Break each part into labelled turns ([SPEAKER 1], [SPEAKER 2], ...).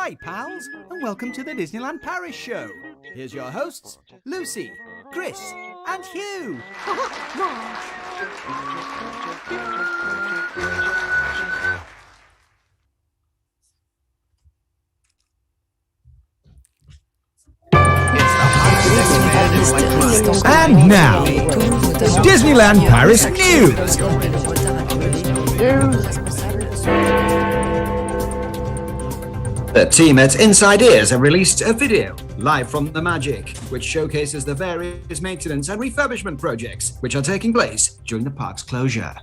[SPEAKER 1] Hi, pals, and welcome to the Disneyland Paris show. Here's your hosts, Lucy, Chris, and Hugh. And now, Disneyland Paris news.
[SPEAKER 2] The team at Inside Ears have released a video live from the Magic, which showcases the various maintenance and refurbishment projects which are taking place during the park's closure.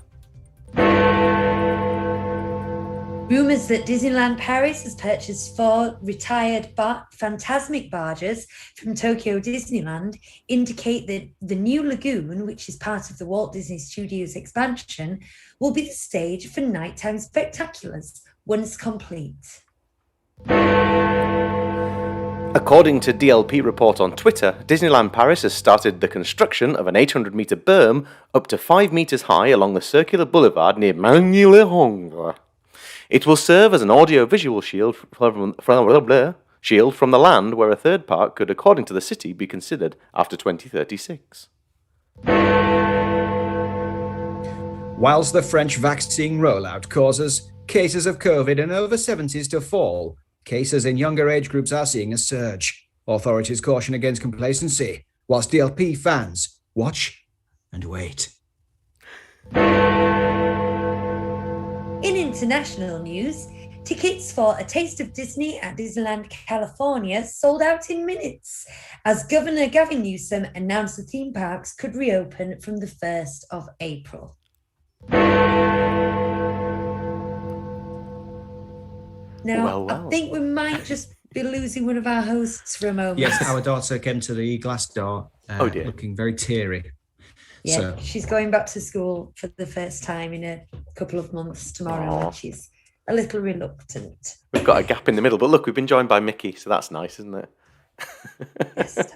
[SPEAKER 3] Rumours that Disneyland Paris has purchased 4 retired Fantasmic barges from Tokyo Disneyland indicate that the new lagoon, which is part of the Walt Disney Studios expansion, will be the stage for nighttime spectaculars once complete.
[SPEAKER 4] According to DLP report on Twitter, Disneyland Paris has started the construction of an 800-metre berm up to 5 metres high along the circular boulevard near Magny-le-Hongre. It will serve as an audio-visual shield from the land where a third park could, according to the city, be considered after 2036.
[SPEAKER 2] Whilst the French vaccine rollout causes cases of COVID in over 70s to fall, cases in younger age groups are seeing a surge. Authorities caution against complacency, whilst DLP fans watch and wait.
[SPEAKER 3] In international news, tickets for A Taste of Disney at Disneyland California sold out in minutes as Governor Gavin Newsom announced the theme parks could reopen from the 1st of April. Now, well. I think we might just be losing one of our hosts for a moment.
[SPEAKER 2] Yes, our daughter came to the glass door looking very teary.
[SPEAKER 3] Yeah,
[SPEAKER 2] so.
[SPEAKER 3] She's going back to school for the first time in a couple of months tomorrow, and she's a little reluctant.
[SPEAKER 4] We've got a gap in the middle, but look, we've been joined by Mickey, so that's nice, isn't it?
[SPEAKER 3] Yes.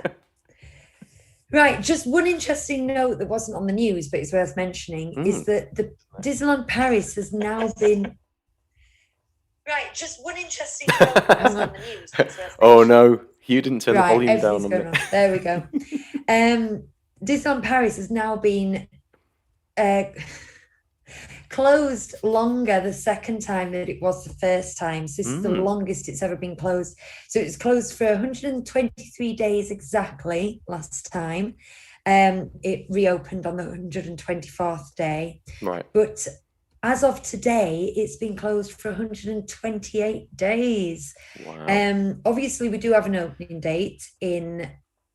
[SPEAKER 3] Right, just one interesting note that wasn't on the news, but it's worth mentioning, is that the Disneyland Paris has now been... Right, just one interesting note that wasn't on the news, but it's worth
[SPEAKER 4] mentioning. Oh no, Hugh didn't turn the volume down on me.
[SPEAKER 3] There we go. Disneyland Paris has now been closed longer the second time than it was the first time. So this is the longest it's ever been closed. So it was closed for 123 days exactly last time. It reopened on the 124th day.
[SPEAKER 4] Right.
[SPEAKER 3] But as of today, it's been closed for 128 days.
[SPEAKER 4] Wow.
[SPEAKER 3] Obviously, we do have an opening date in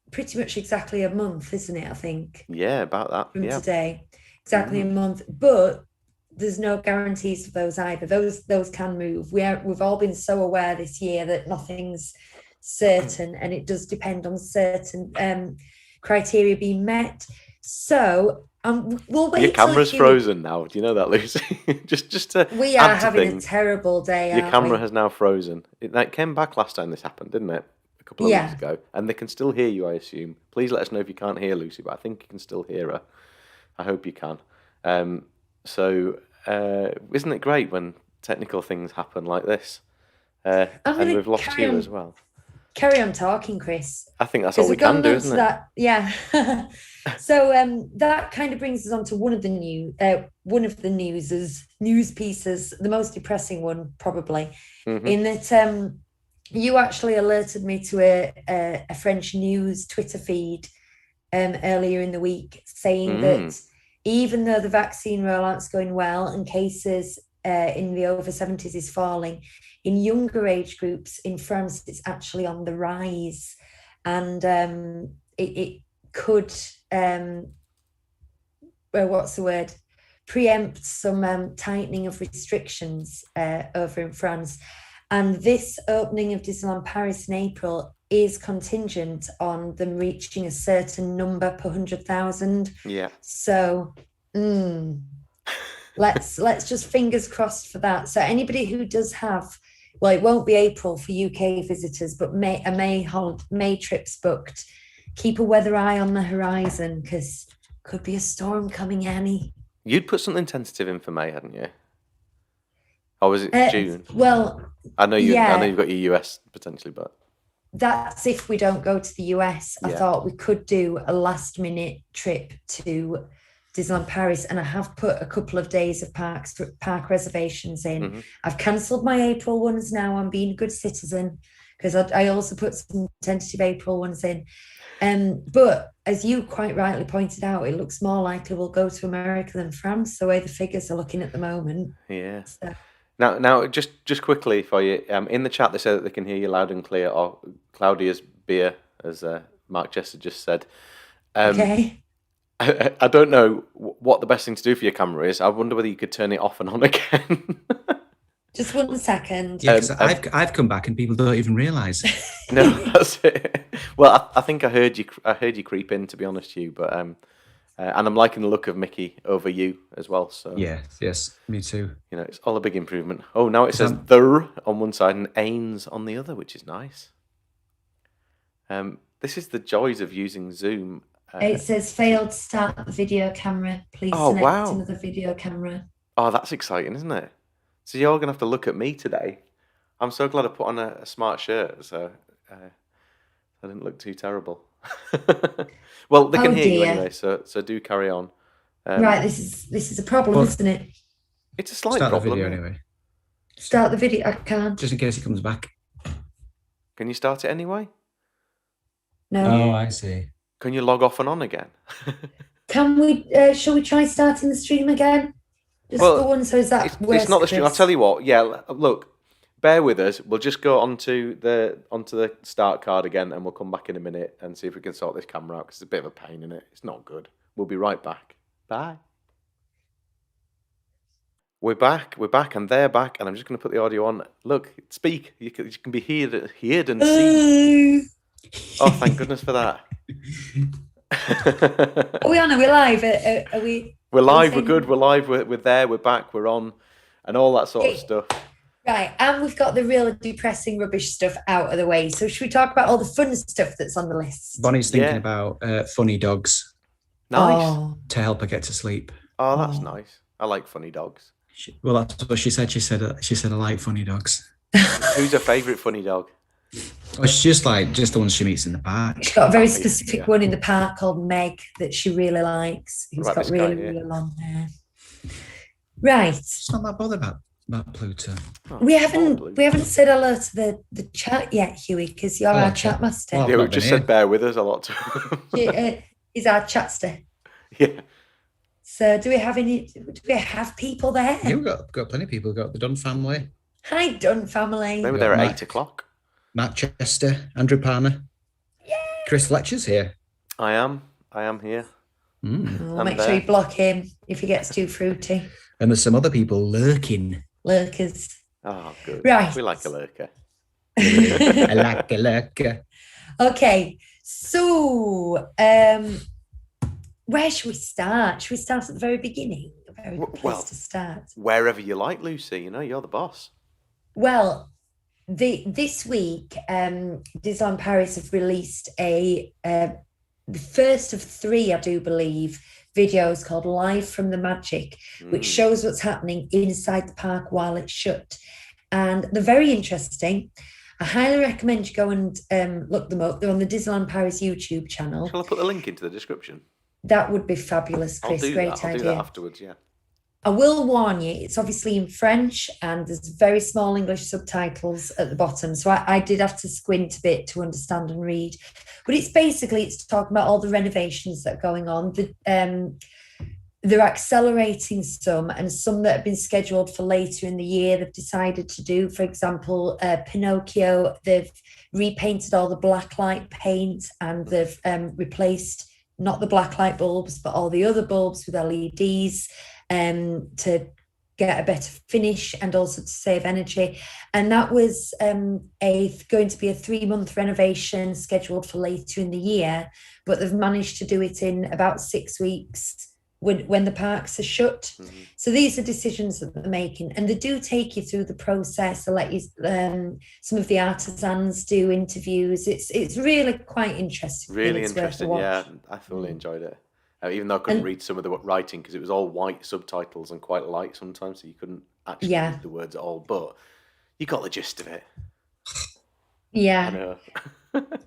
[SPEAKER 3] pretty much exactly a month, isn't it? I think.
[SPEAKER 4] Yeah, about that.
[SPEAKER 3] From today, exactly a month. But there's no guarantees for those either. Those can move. We've all been so aware this year that nothing's certain, and it does depend on certain criteria being met. So we'll wait.
[SPEAKER 4] Your camera's frozen now. Do you know that, Lucy? just to
[SPEAKER 3] we are having a terrible day.
[SPEAKER 4] Your camera has now frozen. It came back last time this happened, didn't it? A couple of weeks ago, and they can still hear you, I assume. Please let us know if you can't hear Lucy, but I think you can still hear her. I hope you can. So isn't it great when technical things happen like this? And we've lost you as well.
[SPEAKER 3] Carry on talking, Chris.
[SPEAKER 4] I think that's all we can do, isn't it?
[SPEAKER 3] Yeah. So that kind of brings us on to one of the news pieces, the most depressing one probably, in that you actually alerted me to a French news Twitter feed earlier in the week saying that even though the vaccine rollout's going well and cases in the over 70s is falling, in younger age groups in France, it's actually on the rise. And it could, preempt some tightening of restrictions over in France. And this opening of Disneyland Paris in April is contingent on them reaching a certain number per 100,000.
[SPEAKER 4] Yeah.
[SPEAKER 3] So let's just fingers crossed for that. So anybody who does have, well, it won't be April for UK visitors, but May trips booked, keep a weather eye on the horizon because could be a storm coming, Annie.
[SPEAKER 4] You'd put something tentative in for May, hadn't you? Or was it June?
[SPEAKER 3] Well,
[SPEAKER 4] I know
[SPEAKER 3] Yeah.
[SPEAKER 4] you've got your US potentially, but
[SPEAKER 3] That's if we don't go to the US. I
[SPEAKER 4] Yeah.
[SPEAKER 3] thought we could do a last minute trip to Disneyland Paris, and I have put a couple of days of park reservations in. I've cancelled my April ones now. I'm being a good citizen because I also put some tentative April ones in. But as you quite rightly pointed out, it looks more likely we'll go to America than France, the way the figures are looking at the moment.
[SPEAKER 4] yeah.
[SPEAKER 3] So,
[SPEAKER 4] Now, just quickly for you, in the chat they say that they can hear you loud and clear, or cloudy as beer, as Mark Chester just said.
[SPEAKER 3] okay.
[SPEAKER 4] I don't know what the best thing to do for your camera is. I wonder whether you could turn it off and on again.
[SPEAKER 3] Just 1 second.
[SPEAKER 2] Yeah, because I've come back and people don't even realise.
[SPEAKER 4] No, that's it. Well, I think I heard you creep in, to be honest, to you, but and I'm liking the look of Mickey over you as well. So
[SPEAKER 2] Yes, me too.
[SPEAKER 4] you know, it's all a big improvement. Oh, now it says "the" on one side and "ains" on the other, which is nice. This is the joys of using Zoom.
[SPEAKER 3] It says failed to start the video camera. Please
[SPEAKER 4] Oh,
[SPEAKER 3] select
[SPEAKER 4] wow.
[SPEAKER 3] another video camera.
[SPEAKER 4] Oh, that's exciting, isn't it? So you're gonna have to look at me today. I'm so glad I put on a smart shirt, so I didn't look too terrible. Well, they can hear you anyway, so do carry on.
[SPEAKER 3] Right, this is a problem, isn't it?
[SPEAKER 4] It's a slight
[SPEAKER 2] Start
[SPEAKER 4] problem.
[SPEAKER 2] the video anyway,
[SPEAKER 3] Start the video. I can't.
[SPEAKER 2] just in case he comes back.
[SPEAKER 4] Can you start it anyway?
[SPEAKER 3] No.
[SPEAKER 2] Oh, I see.
[SPEAKER 4] Can you log off and on again?
[SPEAKER 3] Can we? Shall we try starting the stream again? Just
[SPEAKER 4] Well,
[SPEAKER 3] for one. So is that worse?
[SPEAKER 4] It's not the stream. I'll
[SPEAKER 3] Chris?
[SPEAKER 4] tell you what. Yeah, look, bear with us. We'll just go onto the start card again, and we'll come back in a minute and see if we can sort this camera out because it's a bit of a pain in it. It's not good. We'll be right back. Bye. We're back, and they're back, and I'm just going to put the audio on. Look, speak. You can be heard and seen. Oh, thank goodness for that.
[SPEAKER 3] Are we on? Are we live? Are we?
[SPEAKER 4] We're live. We're good. We're live. We're there. We're back. We're on, and all that sort of stuff.
[SPEAKER 3] Right, and we've got the real depressing rubbish stuff out of the way. So should we talk about all the fun stuff that's on the list?
[SPEAKER 2] Bonnie's thinking about funny dogs
[SPEAKER 4] Nice.
[SPEAKER 2] to help her get to sleep.
[SPEAKER 4] Oh, that's nice. I like funny dogs.
[SPEAKER 2] Well, that's what she said. She said I like funny dogs.
[SPEAKER 4] Who's her favourite funny dog?
[SPEAKER 2] Oh, it's just the ones she meets in the park.
[SPEAKER 3] She's got a very specific one in the park called Meg that she really likes. Who's got really long hair. Right.
[SPEAKER 2] She's not that bothered about Pluto.
[SPEAKER 4] Oh,
[SPEAKER 3] We haven't said hello to the chat yet, Huey, because you're our chat master.
[SPEAKER 2] Well,
[SPEAKER 4] Yeah, we've just said bear with us a lot.
[SPEAKER 3] He's our chatster.
[SPEAKER 4] Yeah.
[SPEAKER 3] So do we have people there?
[SPEAKER 2] Yeah, we've got plenty of people. We've got the Dunn family.
[SPEAKER 3] Hi, Dunn family.
[SPEAKER 4] They were there at 8 o'clock.
[SPEAKER 2] Matt Chester, Andrew Palmer.
[SPEAKER 3] Yay!
[SPEAKER 2] Chris Fletcher's here.
[SPEAKER 4] I am here.
[SPEAKER 3] We'll make sure you block him if he gets too fruity.
[SPEAKER 2] And there's some other people lurking.
[SPEAKER 3] Lurkers.
[SPEAKER 4] Oh, good.
[SPEAKER 3] Right.
[SPEAKER 4] We like a lurker.
[SPEAKER 2] I like a lurker.
[SPEAKER 3] Okay, so where should we start? Should we start at the very beginning? A very good place to start.
[SPEAKER 4] Wherever you like, Lucy. You know, you're the boss.
[SPEAKER 3] Well, this week, Disneyland Paris have released the first of 3, I do believe, videos called Live from the Magic, which shows what's happening inside the park while it's shut. And they're very interesting. I highly recommend you go and look them up. They're on the Disneyland Paris YouTube channel.
[SPEAKER 4] Shall I put the link into the description?
[SPEAKER 3] That would be fabulous, Chris. Great idea.
[SPEAKER 4] I'll do that afterwards, yeah.
[SPEAKER 3] I will warn you, it's obviously in French and there's very small English subtitles at the bottom. So I did have to squint a bit to understand and read. But it's talking about all the renovations that are going on. They're accelerating some, and some that have been scheduled for later in the year, they've decided to do. For example, Pinocchio, they've repainted all the black light paint and they've replaced not the black light bulbs, but all the other bulbs with LEDs. To get a better finish and also to save energy. And that was going to be a 3-month renovation scheduled for later in the year, but they've managed to do it in about 6 weeks when the parks are shut. Mm-hmm. So these are decisions that they're making, and they do take you through the process. They let you, some of the artisans do interviews. It's really quite interesting.
[SPEAKER 4] Really interesting, yeah. I thoroughly enjoyed it. Even though I couldn't read some of the writing because it was all white subtitles and quite light sometimes, so you couldn't actually read the words at all. But You got the gist of it. I
[SPEAKER 3] Yeah.
[SPEAKER 4] know.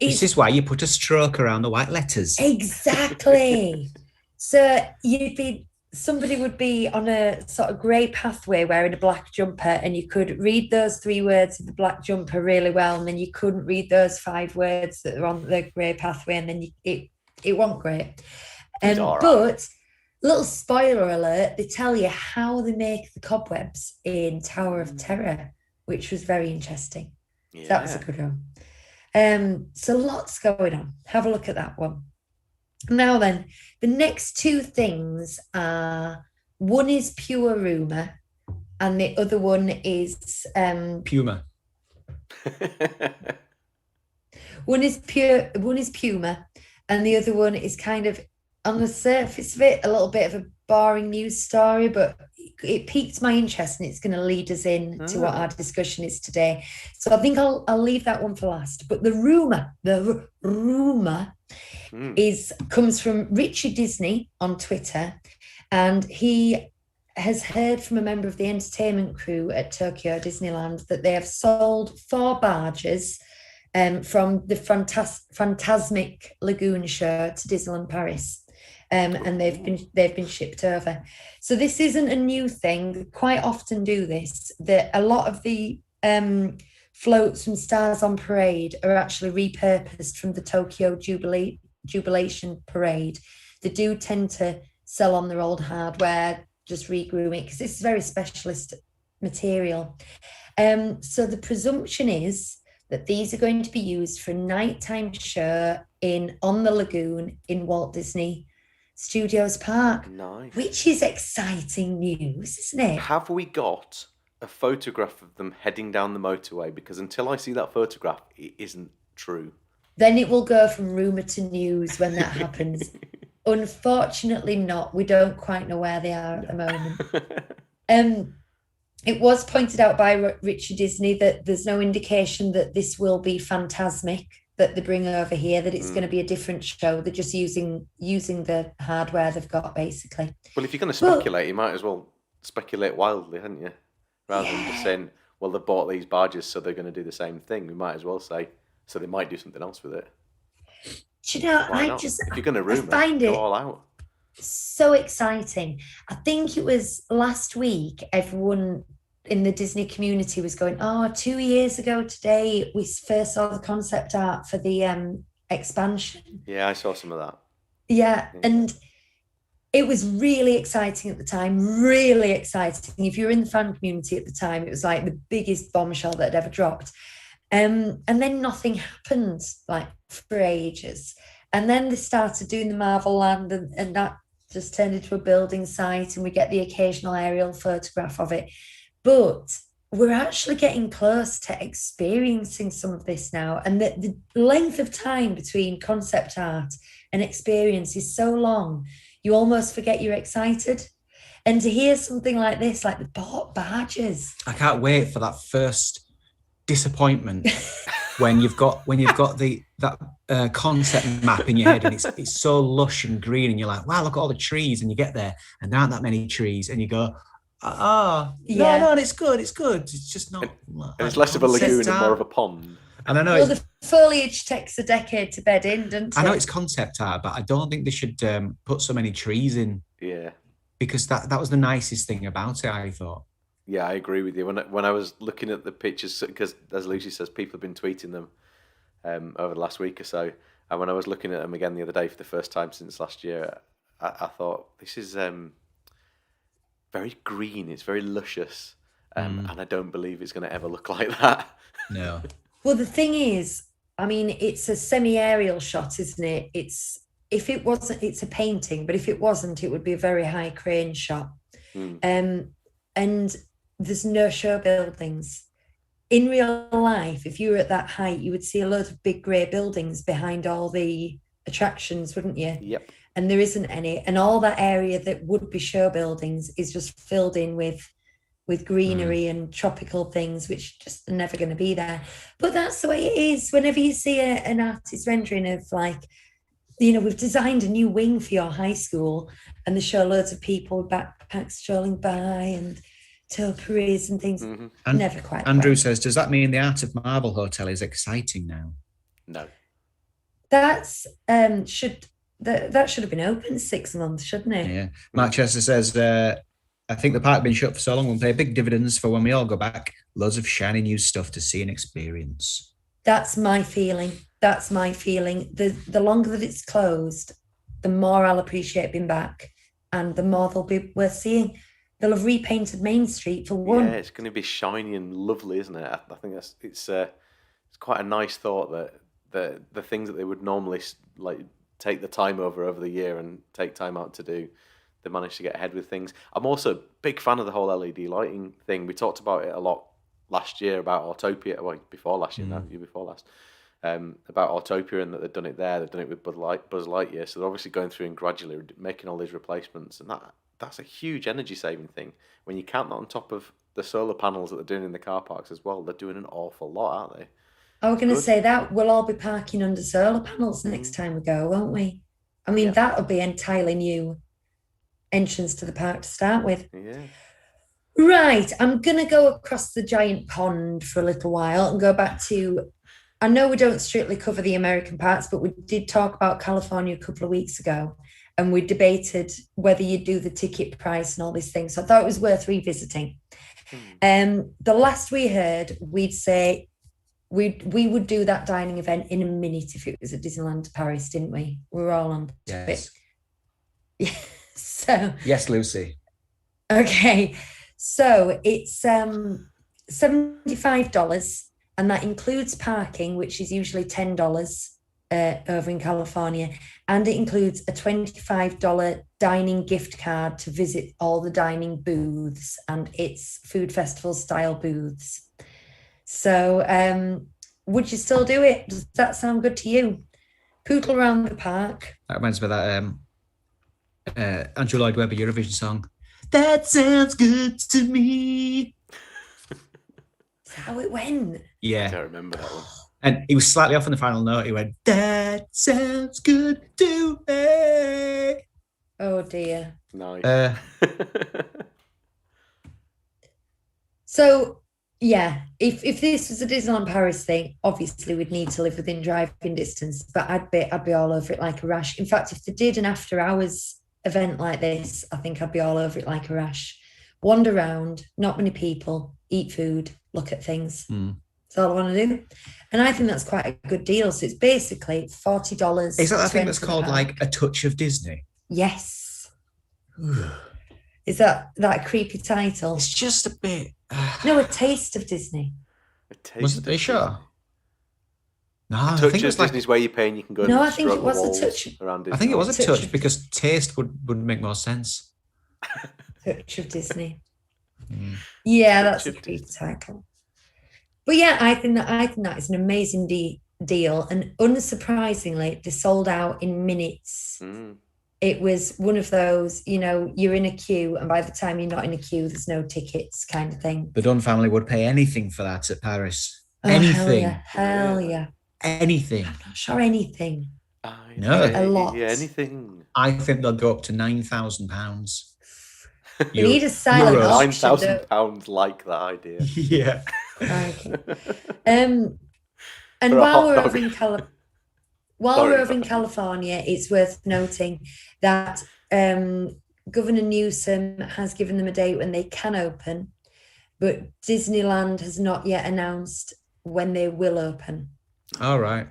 [SPEAKER 2] This is why you put a stroke around the white letters.
[SPEAKER 3] Exactly. So somebody would be on a sort of grey pathway wearing a black jumper, and you could read those 3 words of the black jumper really well, and then you couldn't read those 5 words that are on the grey pathway, and then it wasn't great. But little spoiler alert, they tell you how they make the cobwebs in Tower of Terror, which was very interesting.
[SPEAKER 4] Yeah.
[SPEAKER 3] So that was a good one. So lots going on. Have a look at that one. Now then, the next 2 things are, one is pure rumour and the other one is
[SPEAKER 2] Puma.
[SPEAKER 3] One is Puma and the other one is kind of, on the surface of it, a little bit of a boring news story, but it piqued my interest and it's going to lead us in to what our discussion is today. So I think I'll leave that one for last. But the rumour comes from Richard Disney on Twitter, and he has heard from a member of the entertainment crew at Tokyo Disneyland that they have sold 4 barges from the Fantasmic Lagoon show to Disneyland Paris. And they've been shipped over. So this isn't a new thing. They quite often do this. That a lot of the floats from Stars on Parade are actually repurposed from the Tokyo Jubilation Parade. They do tend to sell on their old hardware, just regroom it, because this is very specialist material. So the presumption is that these are going to be used for a nighttime show on the lagoon in Walt Disney Studios Park.
[SPEAKER 4] Nice.
[SPEAKER 3] Which is exciting news, isn't it?
[SPEAKER 4] Have we got a photograph of them heading down the motorway? Because until I see that photograph, it isn't true.
[SPEAKER 3] Then it will go from rumour to news when that happens. Unfortunately not. We don't quite know where they are at the moment. It was pointed out by Richard Disney that there's no indication that this will be Fantasmic that they bring over here, that it's going to be a different show. They're just using the hardware they've got, basically.
[SPEAKER 4] Well, if you're going to speculate, you might as well speculate wildly, hadn't you? Rather than just saying, well, they bought these barges, so they're going to do the same thing. We might as well say, so they might do something else with it.
[SPEAKER 3] Do you know,
[SPEAKER 4] if you're going to rumour, go all out.
[SPEAKER 3] So exciting. I think it was last week, everyone in the Disney community was going, 2 years ago today, we first saw the concept art for the expansion.
[SPEAKER 4] Yeah, I saw some of that.
[SPEAKER 3] Yeah, and it was really exciting at the time, really exciting. If you were in the fan community at the time, it was like the biggest bombshell that had ever dropped. And then nothing happened, like, for ages. And then they started doing the Marvel Land, and that just turned into a building site, and we get the occasional aerial photograph of it. But we're actually getting close to experiencing some of this now. And the length of time between concept art and experience is so long, you almost forget you're excited. And to hear something like this, like the barges.
[SPEAKER 2] I can't wait for that first disappointment when you've got that concept map in your head, and it's so lush and green, and you're like, wow, look at all the trees, and you get there and there aren't that many trees, and you go, no, it's good. It's just not.
[SPEAKER 4] And it's less of a lagoon and more of a pond.
[SPEAKER 2] And I know
[SPEAKER 3] the foliage takes a decade to bed in, doesn't it?
[SPEAKER 2] I know it's concept art, but I don't think they should put so many trees in.
[SPEAKER 4] Yeah. Because
[SPEAKER 2] that was the nicest thing about it, I thought.
[SPEAKER 4] Yeah, I agree with you. When I was looking at the pictures, because as Lucy says, people have been tweeting them over the last week or so, and when I was looking at them again the other day for the first time since last year, I thought, this is very green. It's very luscious, and I don't believe it's going to ever look like that.
[SPEAKER 2] No.
[SPEAKER 3] Well, the thing is, I mean, it's a semi-aerial shot, isn't it? It's a painting, but if it wasn't, it would be a very high crane shot. And there's no show buildings. In real life, if you were at that height, you would see a lot of big grey buildings behind all the attractions, wouldn't you?
[SPEAKER 4] Yep.
[SPEAKER 3] And there isn't any. And all that area that would be show buildings is just filled in with greenery and tropical things, which just are never going to be there. But that's the way it is. Whenever you see an artist rendering of, like, you know, we've designed a new wing for your high school, and they show loads of people with backpacks strolling by, and topiaries and things.
[SPEAKER 2] And
[SPEAKER 3] Never quite.
[SPEAKER 2] Andrew says, does that mean the Art of Marble Hotel is exciting now?
[SPEAKER 4] No.
[SPEAKER 3] That's should have been open 6 months, shouldn't it?
[SPEAKER 2] Yeah. Mark Chester says, I think the park being shut for so long will pay big dividends for when we all go back. Loads of shiny new stuff to see and experience.
[SPEAKER 3] That's my feeling. The longer that it's closed, the more I'll appreciate being back, and the more they'll be worth seeing. They'll have repainted Main Street for one.
[SPEAKER 4] Yeah, it's going to be shiny and lovely, isn't it? I think it's quite a nice thought that the things that they would normally like take the time over the year and take time out to do, they managed to get ahead with things. I'm also a big fan of the whole LED lighting thing. We talked about it a lot last year about Autopia. Well, before last year, no, year before last. About Autopia and that they've done it there. They've done it with Buzz Lightyear. So they're obviously going through and gradually making all these replacements, and that's a huge energy saving thing. When you count that on top of the solar panels that they're doing in the car parks as well, they're doing an awful lot, aren't they?
[SPEAKER 3] I was going to say that we'll all be parking under solar panels next time we go, won't we? I mean, that'll be entirely new entrance to the park to start with.
[SPEAKER 4] Yeah.
[SPEAKER 3] Right, I'm going to go across the giant pond for a little while and go back to, I know we don't strictly cover the American parks, but we did talk about California a couple of weeks ago, and we debated whether you do the ticket price and all these things. So I thought it was worth revisiting. The last we heard, we'd say we would do that dining event in a minute if it was at Disneyland Paris, didn't we? We were all on
[SPEAKER 2] Yes.
[SPEAKER 3] it. So
[SPEAKER 2] Yes, Lucy.
[SPEAKER 3] okay. So it's $75, and that includes parking, which is usually $10 over in California, and it includes a $25 dining gift card to visit all the dining booths, and it's food festival style booths. So would you still do it? Does that sound good to you? Pootle around the park.
[SPEAKER 2] That reminds me of that Andrew Lloyd Webber Eurovision song. That sounds good to me.
[SPEAKER 3] Is that how it went?
[SPEAKER 2] Yeah.
[SPEAKER 4] I don't remember that one.
[SPEAKER 2] And he was slightly off on the final note. He went, that sounds good to me.
[SPEAKER 3] Oh dear.
[SPEAKER 4] Nice.
[SPEAKER 3] So yeah, if this was a Disneyland Paris thing, obviously we'd need to live within driving distance, but I'd be all over it like a rash. In fact, if they did an after hours event like this, I think I'd be all over it like a rash. Wander around, not many people, eat food, look at things. That's all I want to do. And I think that's quite a good deal. So it's basically $40.
[SPEAKER 2] Is that that thing that's called like A Touch of Disney?
[SPEAKER 3] Yes. Is that a creepy title?
[SPEAKER 2] It's just a bit.
[SPEAKER 3] No, A Taste of Disney.
[SPEAKER 2] Was it? Are you sure? No,
[SPEAKER 4] A
[SPEAKER 2] I
[SPEAKER 4] touch
[SPEAKER 2] think it
[SPEAKER 4] of
[SPEAKER 2] was like.
[SPEAKER 4] Disney's where you pay and you can go.
[SPEAKER 3] No,
[SPEAKER 4] and
[SPEAKER 3] I think it
[SPEAKER 4] stroke
[SPEAKER 3] was
[SPEAKER 4] the
[SPEAKER 3] a
[SPEAKER 4] walls
[SPEAKER 3] touch.
[SPEAKER 4] around
[SPEAKER 2] I think it was a
[SPEAKER 3] Touch
[SPEAKER 2] touch
[SPEAKER 3] of-
[SPEAKER 2] because taste would make more sense.
[SPEAKER 3] Touch of Disney. Yeah, that's a
[SPEAKER 4] Touch of
[SPEAKER 3] creepy
[SPEAKER 4] Disney.
[SPEAKER 3] title. But yeah, I think that is an amazing deal, and unsurprisingly, they sold out in minutes. It was one of those, you're in a queue, and by the time you're not in a queue, there's no tickets kind of thing.
[SPEAKER 2] The Dunn family would pay anything for that at Paris.
[SPEAKER 3] Oh,
[SPEAKER 2] Anything.
[SPEAKER 3] Hell yeah.
[SPEAKER 2] Anything.
[SPEAKER 3] I'm not sure anything.
[SPEAKER 2] No.
[SPEAKER 3] A lot.
[SPEAKER 4] Yeah, anything.
[SPEAKER 2] I think they'll go up to £9,000.
[SPEAKER 3] You need a silent
[SPEAKER 2] Euros.
[SPEAKER 3] auction.
[SPEAKER 4] £9,000 like that idea.
[SPEAKER 2] Yeah.
[SPEAKER 3] Okay. And
[SPEAKER 4] For a
[SPEAKER 3] while
[SPEAKER 4] hot
[SPEAKER 3] we're
[SPEAKER 4] dog.
[SPEAKER 3] over in
[SPEAKER 4] Sorry.
[SPEAKER 3] we're over in California, it's worth noting that Governor Newsom has given them a date when they can open, but Disneyland has not yet announced when they will open.
[SPEAKER 2] All right.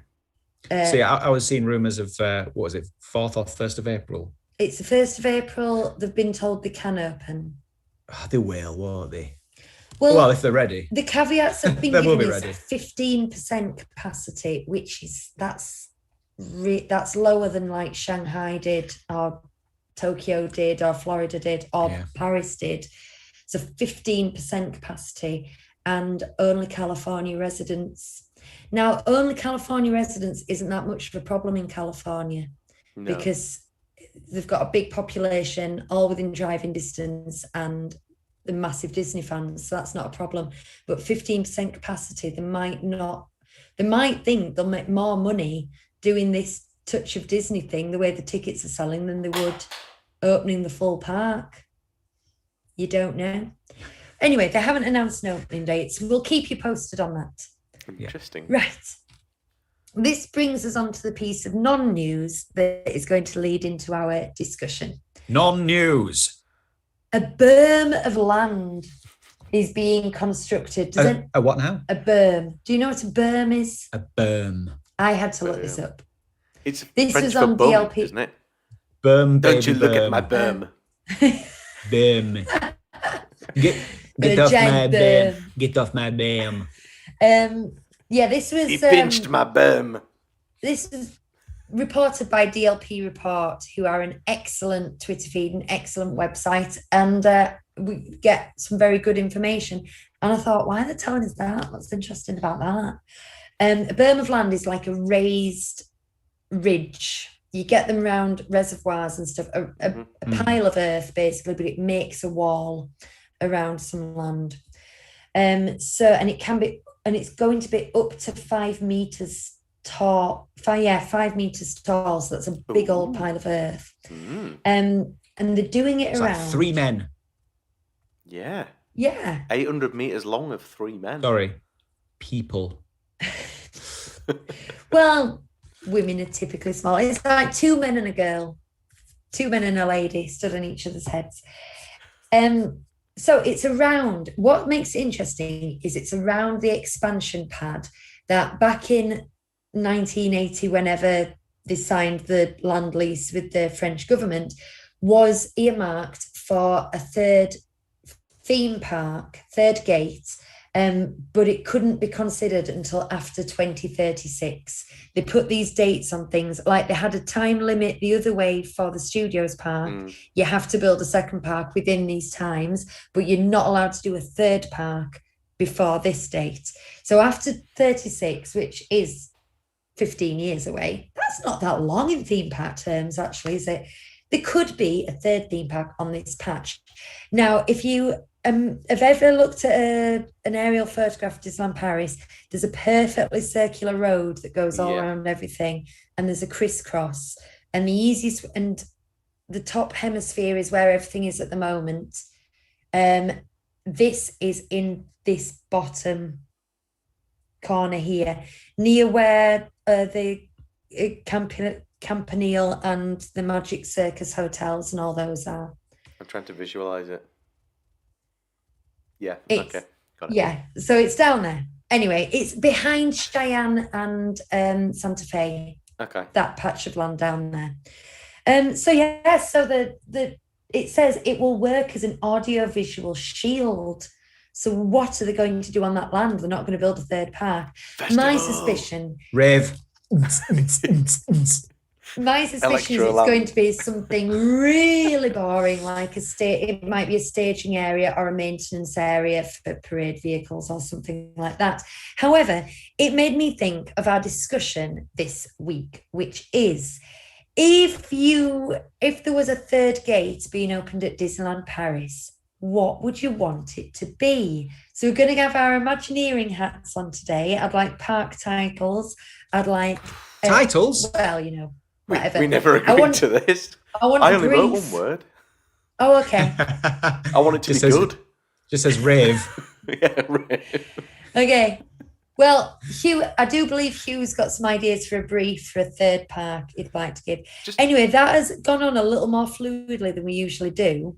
[SPEAKER 2] See, I was seeing rumours of, 4th or 1st of April?
[SPEAKER 3] It's the 1st of April. They've been told they can open.
[SPEAKER 2] Oh, they will, won't they?
[SPEAKER 3] Well,
[SPEAKER 2] Well, if they're ready.
[SPEAKER 3] the caveats have been
[SPEAKER 2] They will
[SPEAKER 3] given
[SPEAKER 2] be
[SPEAKER 3] is
[SPEAKER 2] ready.
[SPEAKER 3] 15% capacity, which is that's lower than like Shanghai did, or Tokyo did, or Florida did, or
[SPEAKER 2] Yeah.
[SPEAKER 3] Paris did. So 15% capacity, and only California residents. Now, only California residents isn't that much of a problem in California
[SPEAKER 4] No.
[SPEAKER 3] because they've got a big population, all within driving distance, and the massive Disney fans, so that's not a problem. But 15% capacity, they might think they'll make more money doing this Touch of Disney thing, the way the tickets are selling, than they would opening the full park. You don't know. Anyway, they haven't announced an opening date, so we'll keep you posted on that.
[SPEAKER 4] Interesting.
[SPEAKER 3] Right. This brings us on to the piece of non-news that is going to lead into our discussion.
[SPEAKER 2] Non-news.
[SPEAKER 3] A berm of land is being constructed.
[SPEAKER 2] A what now?
[SPEAKER 3] A berm. Do you know what a berm is?
[SPEAKER 2] A berm.
[SPEAKER 3] I had to look this up.
[SPEAKER 4] It's
[SPEAKER 3] this
[SPEAKER 4] French
[SPEAKER 3] was
[SPEAKER 4] for
[SPEAKER 3] on
[SPEAKER 4] bum,
[SPEAKER 3] DLP,
[SPEAKER 4] isn't it?
[SPEAKER 2] Berm.
[SPEAKER 4] Don't you look
[SPEAKER 2] berm.
[SPEAKER 4] at my berm.
[SPEAKER 2] Berm. Get off my berm. Get off my berm.
[SPEAKER 3] Yeah, this was.
[SPEAKER 4] He pinched my berm.
[SPEAKER 3] This was reported by DLP Report, who are an excellent Twitter feed, an excellent website, and we get some very good information. And I thought, why are they telling us that? What's interesting about that? A berm of land is like a raised ridge. You get them around reservoirs and stuff, a pile of earth, basically, but it makes a wall around some land. And it's going to be up to 5 meters tall. 5 meters tall. So that's a big old pile of earth. And they're doing it around.
[SPEAKER 2] Like 3 men.
[SPEAKER 4] Yeah.
[SPEAKER 3] Yeah.
[SPEAKER 4] 800 meters long of 3 men.
[SPEAKER 2] Sorry. People.
[SPEAKER 3] Well, women are typically small. It's like 2 men and a girl, 2 men and a lady stood on each other's heads. So it's around, what makes it interesting is it's around the expansion pad that back in 1980, whenever they signed the land lease with the French government, was earmarked for a third theme park, third gate, but it couldn't be considered until after 2036. They put these dates on things, like they had a time limit the other way for the Studios park. You have to build a second park within these times, but you're not allowed to do a third park before this date. So after 36, which is 15 years away, that's not that long in theme park terms, actually, is it? There could be a third theme park on this patch. Now, if you have ever looked at an aerial photograph of Disneyland Paris, there's a perfectly circular road that goes all around everything, and there's a crisscross. And the easiest, and the top hemisphere is where everything is at the moment. This is in this bottom corner here, near where the Campanile and the Magic Circus hotels and all those are.
[SPEAKER 4] I'm trying to visualize it. Yeah,
[SPEAKER 3] okay. Got it. Yeah, so it's down there. Anyway, it's behind Cheyenne and Santa Fe.
[SPEAKER 4] Okay.
[SPEAKER 3] That patch of land down there. So it says it will work as an audio-visual shield. So what are they going to do on that land? They're not going to build a third park.
[SPEAKER 4] Festival.
[SPEAKER 3] My suspicion...
[SPEAKER 2] Rave.
[SPEAKER 3] My suspicion is it's going to be something really boring, like it might be a staging area or a maintenance area for parade vehicles or something like that. However, it made me think of our discussion this week, which is if there was a third gate being opened at Disneyland Paris, what would you want it to be? So we're going to have our Imagineering hats on today. I'd like park titles. I'd like...
[SPEAKER 2] titles?
[SPEAKER 3] Well, whatever.
[SPEAKER 4] We never agreed to this. I only wrote one word.
[SPEAKER 3] Oh, okay.
[SPEAKER 4] I want it to be good.
[SPEAKER 2] Just says rave.
[SPEAKER 4] Yeah, rave.
[SPEAKER 3] Okay. Well, Hugh, I do believe Hugh's got some ideas for a brief for a third park he'd like to give. Anyway, that has gone on a little more fluidly than we usually do.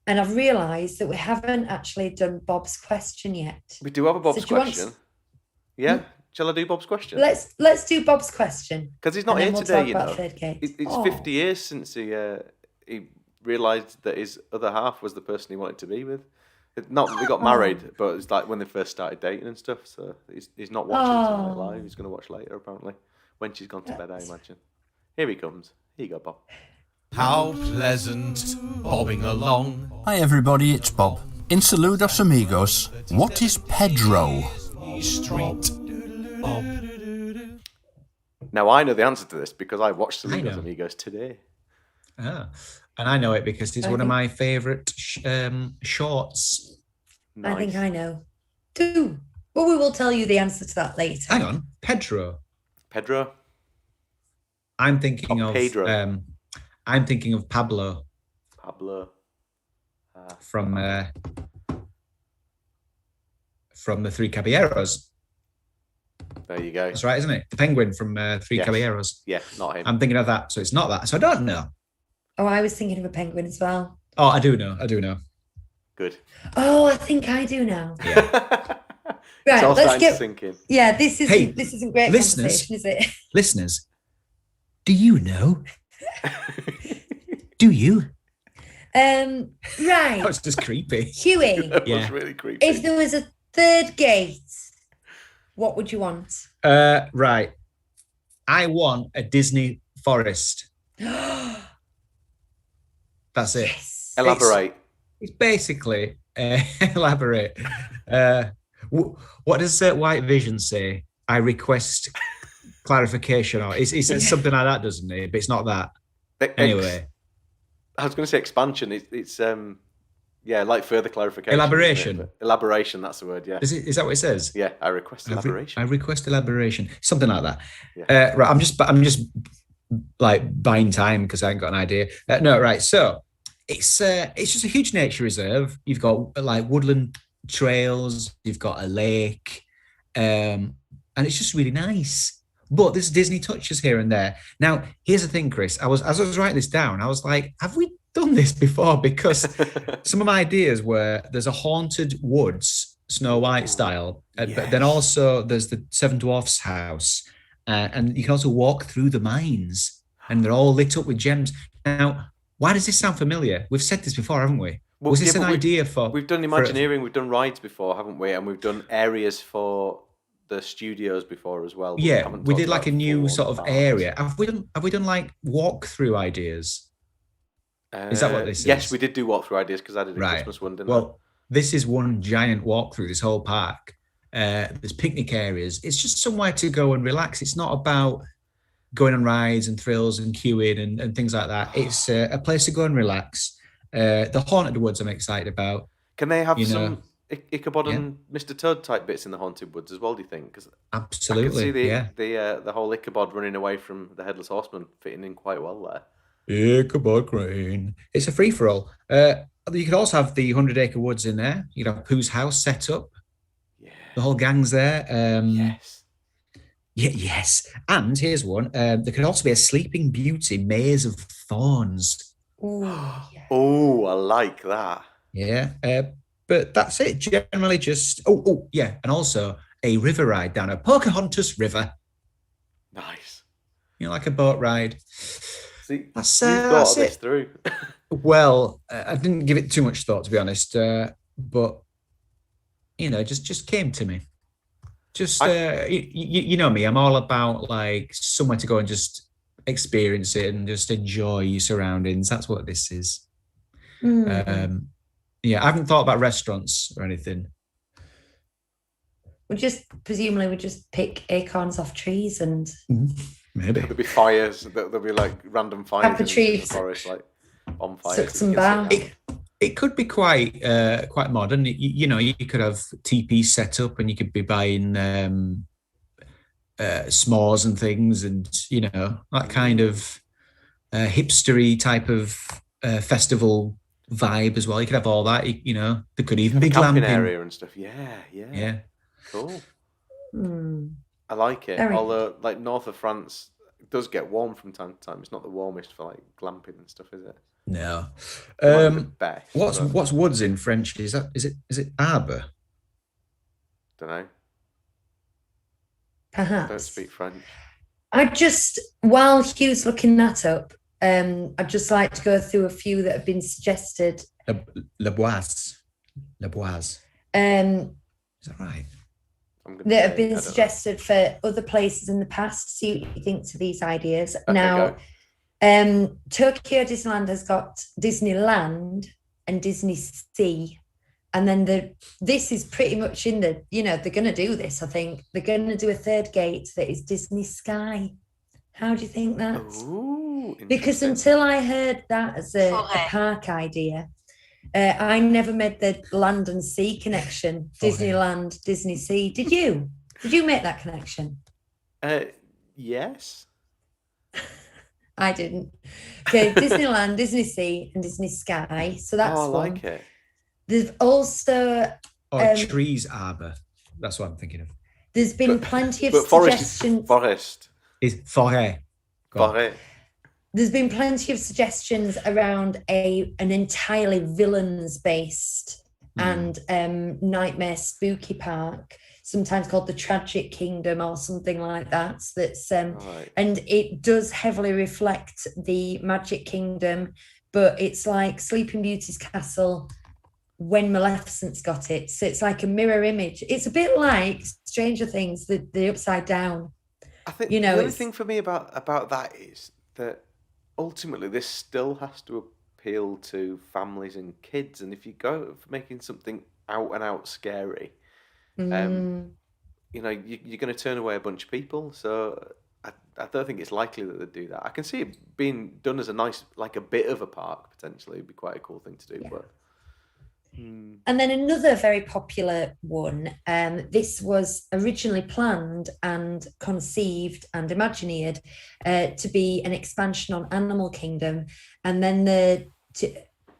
[SPEAKER 3] And I've realised that we haven't actually done Bob's question yet.
[SPEAKER 4] We do have a Bob's question. Yeah? Shall I do Bob's question?
[SPEAKER 3] Let's do Bob's question.
[SPEAKER 4] Because he's not here today, It's
[SPEAKER 3] Oh.
[SPEAKER 4] 50 years since he realised that his other half was the person he wanted to be with. Not that they got married, but it's like when they first started dating and stuff. So he's not watching tonight live. He's going to watch later, apparently, when she's gone to bed, I imagine. Here he comes. Here you go, Bob.
[SPEAKER 1] How pleasant, bobbing along.
[SPEAKER 5] Hi everybody, it's Bob. In Saludos Amigos, what is Pedro?
[SPEAKER 1] Street. Bob.
[SPEAKER 4] Now I know the answer to this because I watched Saludos Amigos today.
[SPEAKER 2] Ah, and I know it because it's one of my favourite shorts.
[SPEAKER 3] Nice. I think I know. Two. But we will tell you the answer to that later.
[SPEAKER 2] Hang on, Pedro. I'm thinking of
[SPEAKER 4] Pedro.
[SPEAKER 2] I'm thinking of Pablo.
[SPEAKER 4] Pablo.
[SPEAKER 2] From from the Three Caballeros.
[SPEAKER 4] There you go.
[SPEAKER 2] That's right, isn't it? The penguin from Three Caballeros.
[SPEAKER 4] Yeah, not him.
[SPEAKER 2] I'm thinking of that, so it's not that. So I don't know.
[SPEAKER 3] Oh, I was thinking of a penguin as well.
[SPEAKER 2] Oh, I do know.
[SPEAKER 4] Good.
[SPEAKER 3] Oh, I think I do now.
[SPEAKER 2] Yeah.
[SPEAKER 3] Right, let's get
[SPEAKER 4] thinking.
[SPEAKER 3] Yeah, this isn't great conversation, is it?
[SPEAKER 2] Listeners, do you know? Do you?
[SPEAKER 3] Right.
[SPEAKER 2] That was just creepy.
[SPEAKER 3] Huey.
[SPEAKER 4] That was really creepy.
[SPEAKER 3] If there was a third gate, what would you want?
[SPEAKER 2] Right. I want a Disney forest. That's it.
[SPEAKER 3] Yes.
[SPEAKER 4] Elaborate.
[SPEAKER 2] It's basically elaborate. What does White Vision say? I request clarification, or it says something like that, doesn't it? But it's not that. Anyway,
[SPEAKER 4] I was going to say expansion. It's like further clarification.
[SPEAKER 2] Elaboration.
[SPEAKER 4] Elaboration. That's the word. Yeah.
[SPEAKER 2] Is that what it says?
[SPEAKER 4] Yeah. I request elaboration.
[SPEAKER 2] I request elaboration. Something like that.
[SPEAKER 4] Yeah.
[SPEAKER 2] Right. I'm just like buying time because I haven't got an idea. No. Right. So it's just a huge nature reserve. You've got like woodland trails. You've got a lake, and it's just really nice. But there's Disney touches here and there. Now, here's the thing, Chris. As I was writing this down, I was like, have we done this before? Because some of my ideas were there's a haunted woods, Snow White style, but then also there's the Seven Dwarfs house, and you can also walk through the mines, and they're all lit up with gems. Now, why does this sound familiar? We've said this before, haven't we?
[SPEAKER 4] Well,
[SPEAKER 2] was this an idea for?
[SPEAKER 4] We've done Imagineering, we've done rides before, haven't we? And we've done areas for the studios before as well.
[SPEAKER 2] Yeah, we did like a new sort of area. Have we done like walkthrough ideas? Is that what this is?
[SPEAKER 4] Yes, we did do walkthrough ideas because I did a Christmas one, didn't I?
[SPEAKER 2] This is one giant walkthrough this whole park. There's picnic areas. It's just somewhere to go and relax. It's not about going on rides and thrills and queuing and things like that. It's a place to go and relax. The Haunted Woods I'm excited about.
[SPEAKER 4] Can they have some Ichabod and Mr. Toad type bits in the Haunted Woods as well, do you think? Because
[SPEAKER 2] absolutely,
[SPEAKER 4] I can see the whole Ichabod running away from the Headless Horseman fitting in quite well there.
[SPEAKER 2] Ichabod Crane. It's a free-for-all. You could also have the 100 Acre Woods in there. You could have Pooh's house set up. Yeah. The whole gang's there.
[SPEAKER 4] Yes.
[SPEAKER 2] Yeah, yes. And here's one. There could also be a Sleeping Beauty maze of thorns.
[SPEAKER 4] Oh, I like that.
[SPEAKER 2] Yeah. But that's it. Generally just... and also a river ride down a Pocahontas River.
[SPEAKER 4] Nice.
[SPEAKER 2] Like a boat ride.
[SPEAKER 4] See, you've thought this through.
[SPEAKER 2] Well, I didn't give it too much thought, to be honest. But, just came to me. Just, you know me, I'm all about, like, somewhere to go and just experience it and just enjoy your surroundings. That's what this is. I haven't thought about restaurants or anything.
[SPEAKER 3] We just pick acorns off trees and...
[SPEAKER 2] Maybe.
[SPEAKER 4] There'll be fires. There'll be, like, random fires in the forest, like, on fire.
[SPEAKER 3] Suck some bark.
[SPEAKER 2] It could be quite modern. You could have TP set up and you could be buying s'mores and things and, that kind of hipstery type of festival vibe as well. You could have all that, there could even be
[SPEAKER 4] camping
[SPEAKER 2] glamping
[SPEAKER 4] area and stuff. Yeah. Cool. I like it. Although, like, north of France, it does get warm from time to time. It's not the warmest for, like, glamping and stuff, is it?
[SPEAKER 2] No.
[SPEAKER 4] Best,
[SPEAKER 2] what's woods in French? Is it arbre?
[SPEAKER 4] Don't know.
[SPEAKER 3] Perhaps.
[SPEAKER 4] Don't speak French.
[SPEAKER 3] While Hugh's looking that up, I'd just like to go through a few that have been suggested.
[SPEAKER 2] Le Bois. Is that right?
[SPEAKER 3] That have been suggested for other places in the past. See what you think to these ideas.
[SPEAKER 4] Okay,
[SPEAKER 3] now,
[SPEAKER 4] go.
[SPEAKER 3] Tokyo Disneyland has got Disneyland and Disney Sea. And then this is pretty much in the, they're going to do this, I think. They're going to do a third gate that is Disney Sky. How do you think that?
[SPEAKER 4] Ooh,
[SPEAKER 3] because until I heard that as a park idea, I never made the land and sea connection. Disneyland, Disney Sea. Did you? Did you make that connection?
[SPEAKER 4] Yes.
[SPEAKER 3] I didn't. Okay, Disneyland, Disney Sea, and Disney Sky. So that's
[SPEAKER 4] I
[SPEAKER 3] one.
[SPEAKER 4] like it.
[SPEAKER 3] There's also
[SPEAKER 2] Or trees arbor. That's what I'm thinking of.
[SPEAKER 3] There's been plenty of
[SPEAKER 4] But
[SPEAKER 3] suggestions.
[SPEAKER 4] forest.
[SPEAKER 2] Is forêt. Go on.
[SPEAKER 4] Forêt.
[SPEAKER 3] There's been plenty of suggestions around an entirely villains-based and nightmare spooky park, sometimes called the Tragic Kingdom or something like that. That's
[SPEAKER 4] Right.
[SPEAKER 3] and it does heavily reflect the Magic Kingdom, but it's like Sleeping Beauty's castle when Maleficent's got it. So it's like a mirror image. It's a bit like Stranger Things, the Upside Down.
[SPEAKER 4] I think
[SPEAKER 3] You know,
[SPEAKER 4] the only
[SPEAKER 3] it's-
[SPEAKER 4] thing for me about that is that ultimately this still has to appeal to families and kids. And if you go for making something out and out scary, you know, you're going to turn away a bunch of people. So I don't think it's likely that they'd do that. I can see it being done as a nice, like a bit of a park potentially. It'd be quite a cool thing to do.
[SPEAKER 3] Yeah.
[SPEAKER 4] But
[SPEAKER 3] And then another very popular one, this was originally planned and conceived and imagineered to be an expansion on Animal Kingdom. And then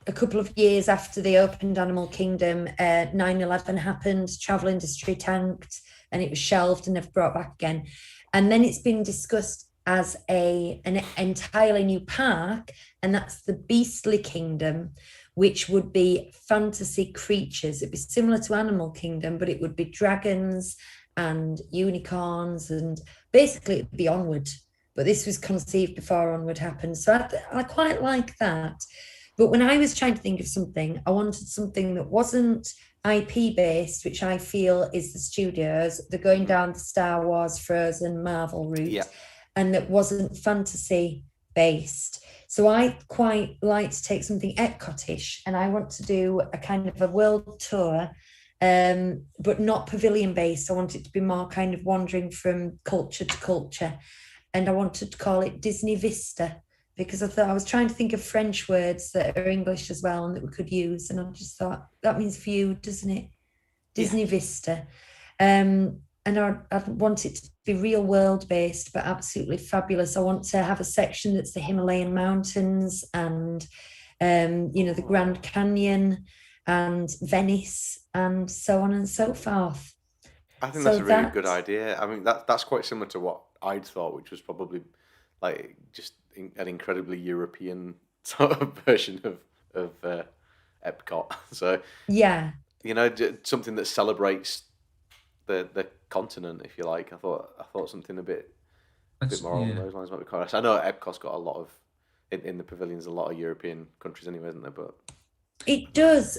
[SPEAKER 3] a couple of years after they opened Animal Kingdom, 9/11 happened, travel industry tanked, and it was shelved and never brought back again. And then it's been discussed as an entirely new park, and that's the Beastly Kingdom, which would be fantasy creatures. It'd be similar to Animal Kingdom, but it would be dragons and unicorns, and basically it'd be Onward. But this was conceived before Onward happened. So I quite like that. But when I was trying to think of something, I wanted something that wasn't IP based, which I feel is the studios. They're going down the Star Wars, Frozen, Marvel route,
[SPEAKER 4] Yeah.
[SPEAKER 3] and that wasn't fantasy based. So I quite like to take something Epcotish, and I want to do a kind of a world tour, but not pavilion based. I want it to be more kind of wandering from culture to culture, and I wanted to call it Disney Vista, because I thought I was trying to think of French words that are English as well and that we could use, and I just thought that means view, doesn't it? Disney Vista. And I want it to be real world based, but absolutely fabulous. I want to have a section that's the Himalayan mountains and, the Grand Canyon and Venice and so on and so forth.
[SPEAKER 4] I think
[SPEAKER 3] So
[SPEAKER 4] that's a really good
[SPEAKER 3] that-
[SPEAKER 4] idea. I mean, that's quite similar to what I'd thought, which was probably like just an incredibly European sort of version of Epcot. So
[SPEAKER 3] Yeah.
[SPEAKER 4] something that celebrates the continent, if you like. I thought something a bit more along those lines might be quite nice. I know Epcot's got a lot of in the pavilions, a lot of European countries anyway, isn't there? But
[SPEAKER 3] It does.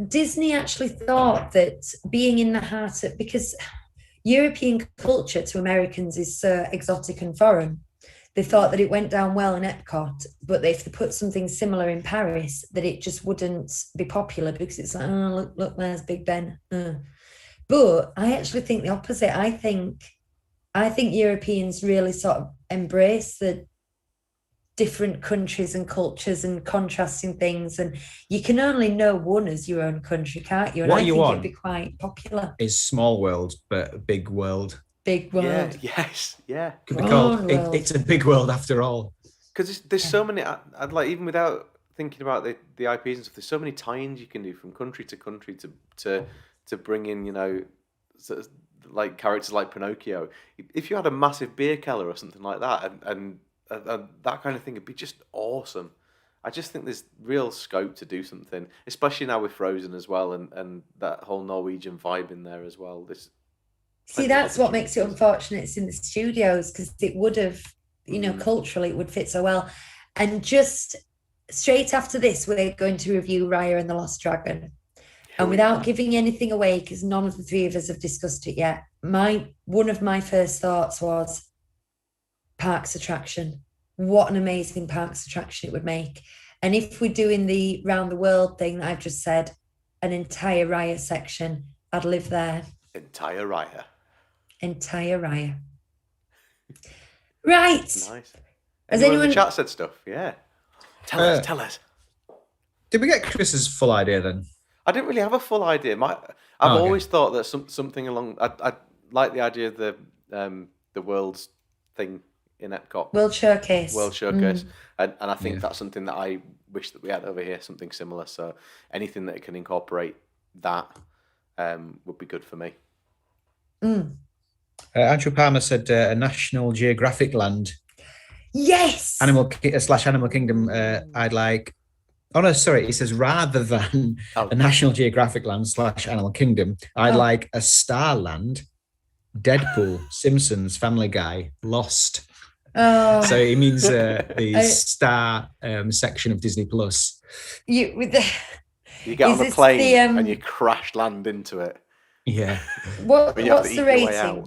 [SPEAKER 3] Disney actually thought that being in the heart of, because European culture to Americans is so exotic and foreign, they thought that it went down well in Epcot, but if they put something similar in Paris, that it just wouldn't be popular because it's like, oh, look, there's Big Ben. But I actually think the opposite. I think Europeans really sort of embrace the different countries and cultures and contrasting things, and you can only know one as your own country, can't you? And
[SPEAKER 2] What
[SPEAKER 3] I
[SPEAKER 2] you
[SPEAKER 3] think
[SPEAKER 2] want
[SPEAKER 3] it'd be quite popular.
[SPEAKER 2] Is small world, but a big world.
[SPEAKER 3] Big world.
[SPEAKER 4] yeah, yes, yeah.
[SPEAKER 2] Could be
[SPEAKER 3] Small
[SPEAKER 2] called.
[SPEAKER 3] world.
[SPEAKER 2] It's a big world after all.
[SPEAKER 4] Because there's so many. I'd like, even without thinking about the IPs and stuff, there's so many tie-ins you can do from country to country to bring in, sort of like characters like Pinocchio. If you had a massive beer keller or something like that, and that kind of thing, it'd be just awesome. I just think there's real scope to do something, especially now with Frozen as well, and that whole Norwegian vibe in there as well.
[SPEAKER 3] See, that's what makes it unfortunate it's in the studios, because it would have, culturally it would fit so well. And just straight after this, we're going to review Raya and the Lost Dragon. And without giving anything away, because none of the three of us have discussed it yet, one of my first thoughts was parks attraction. What an amazing parks attraction it would make. And if we're doing the round the world thing that I've just said, an entire Raya section, I'd live there.
[SPEAKER 4] Entire Raya.
[SPEAKER 3] Entire Raya. Right.
[SPEAKER 4] Nice.
[SPEAKER 3] Has
[SPEAKER 4] Anyone in
[SPEAKER 3] anyone-
[SPEAKER 4] the chat said stuff? Yeah. Tell us.
[SPEAKER 2] Did we get Chris's full idea then?
[SPEAKER 4] I didn't really have a full idea. I've
[SPEAKER 2] Okay.
[SPEAKER 4] always thought that something along. I like the idea of the world's thing in Epcot.
[SPEAKER 3] World Showcase.
[SPEAKER 4] World Showcase, and I think
[SPEAKER 2] Yeah.
[SPEAKER 4] that's something that I wish that we had over here, something similar. So anything that can incorporate that, would be good for me.
[SPEAKER 2] Andrew Palmer said a National Geographic land.
[SPEAKER 3] Yes.
[SPEAKER 2] Animal Kingdom. I'd like. Oh no, sorry. It says rather than a National Geographic land / Animal Kingdom, I'd like a Star Land, Deadpool, Simpsons, Family Guy, Lost.
[SPEAKER 3] Oh.
[SPEAKER 2] So it means the Star section of Disney Plus.
[SPEAKER 4] You get on a plane and you crash land into it.
[SPEAKER 2] Yeah.
[SPEAKER 3] What's the rating?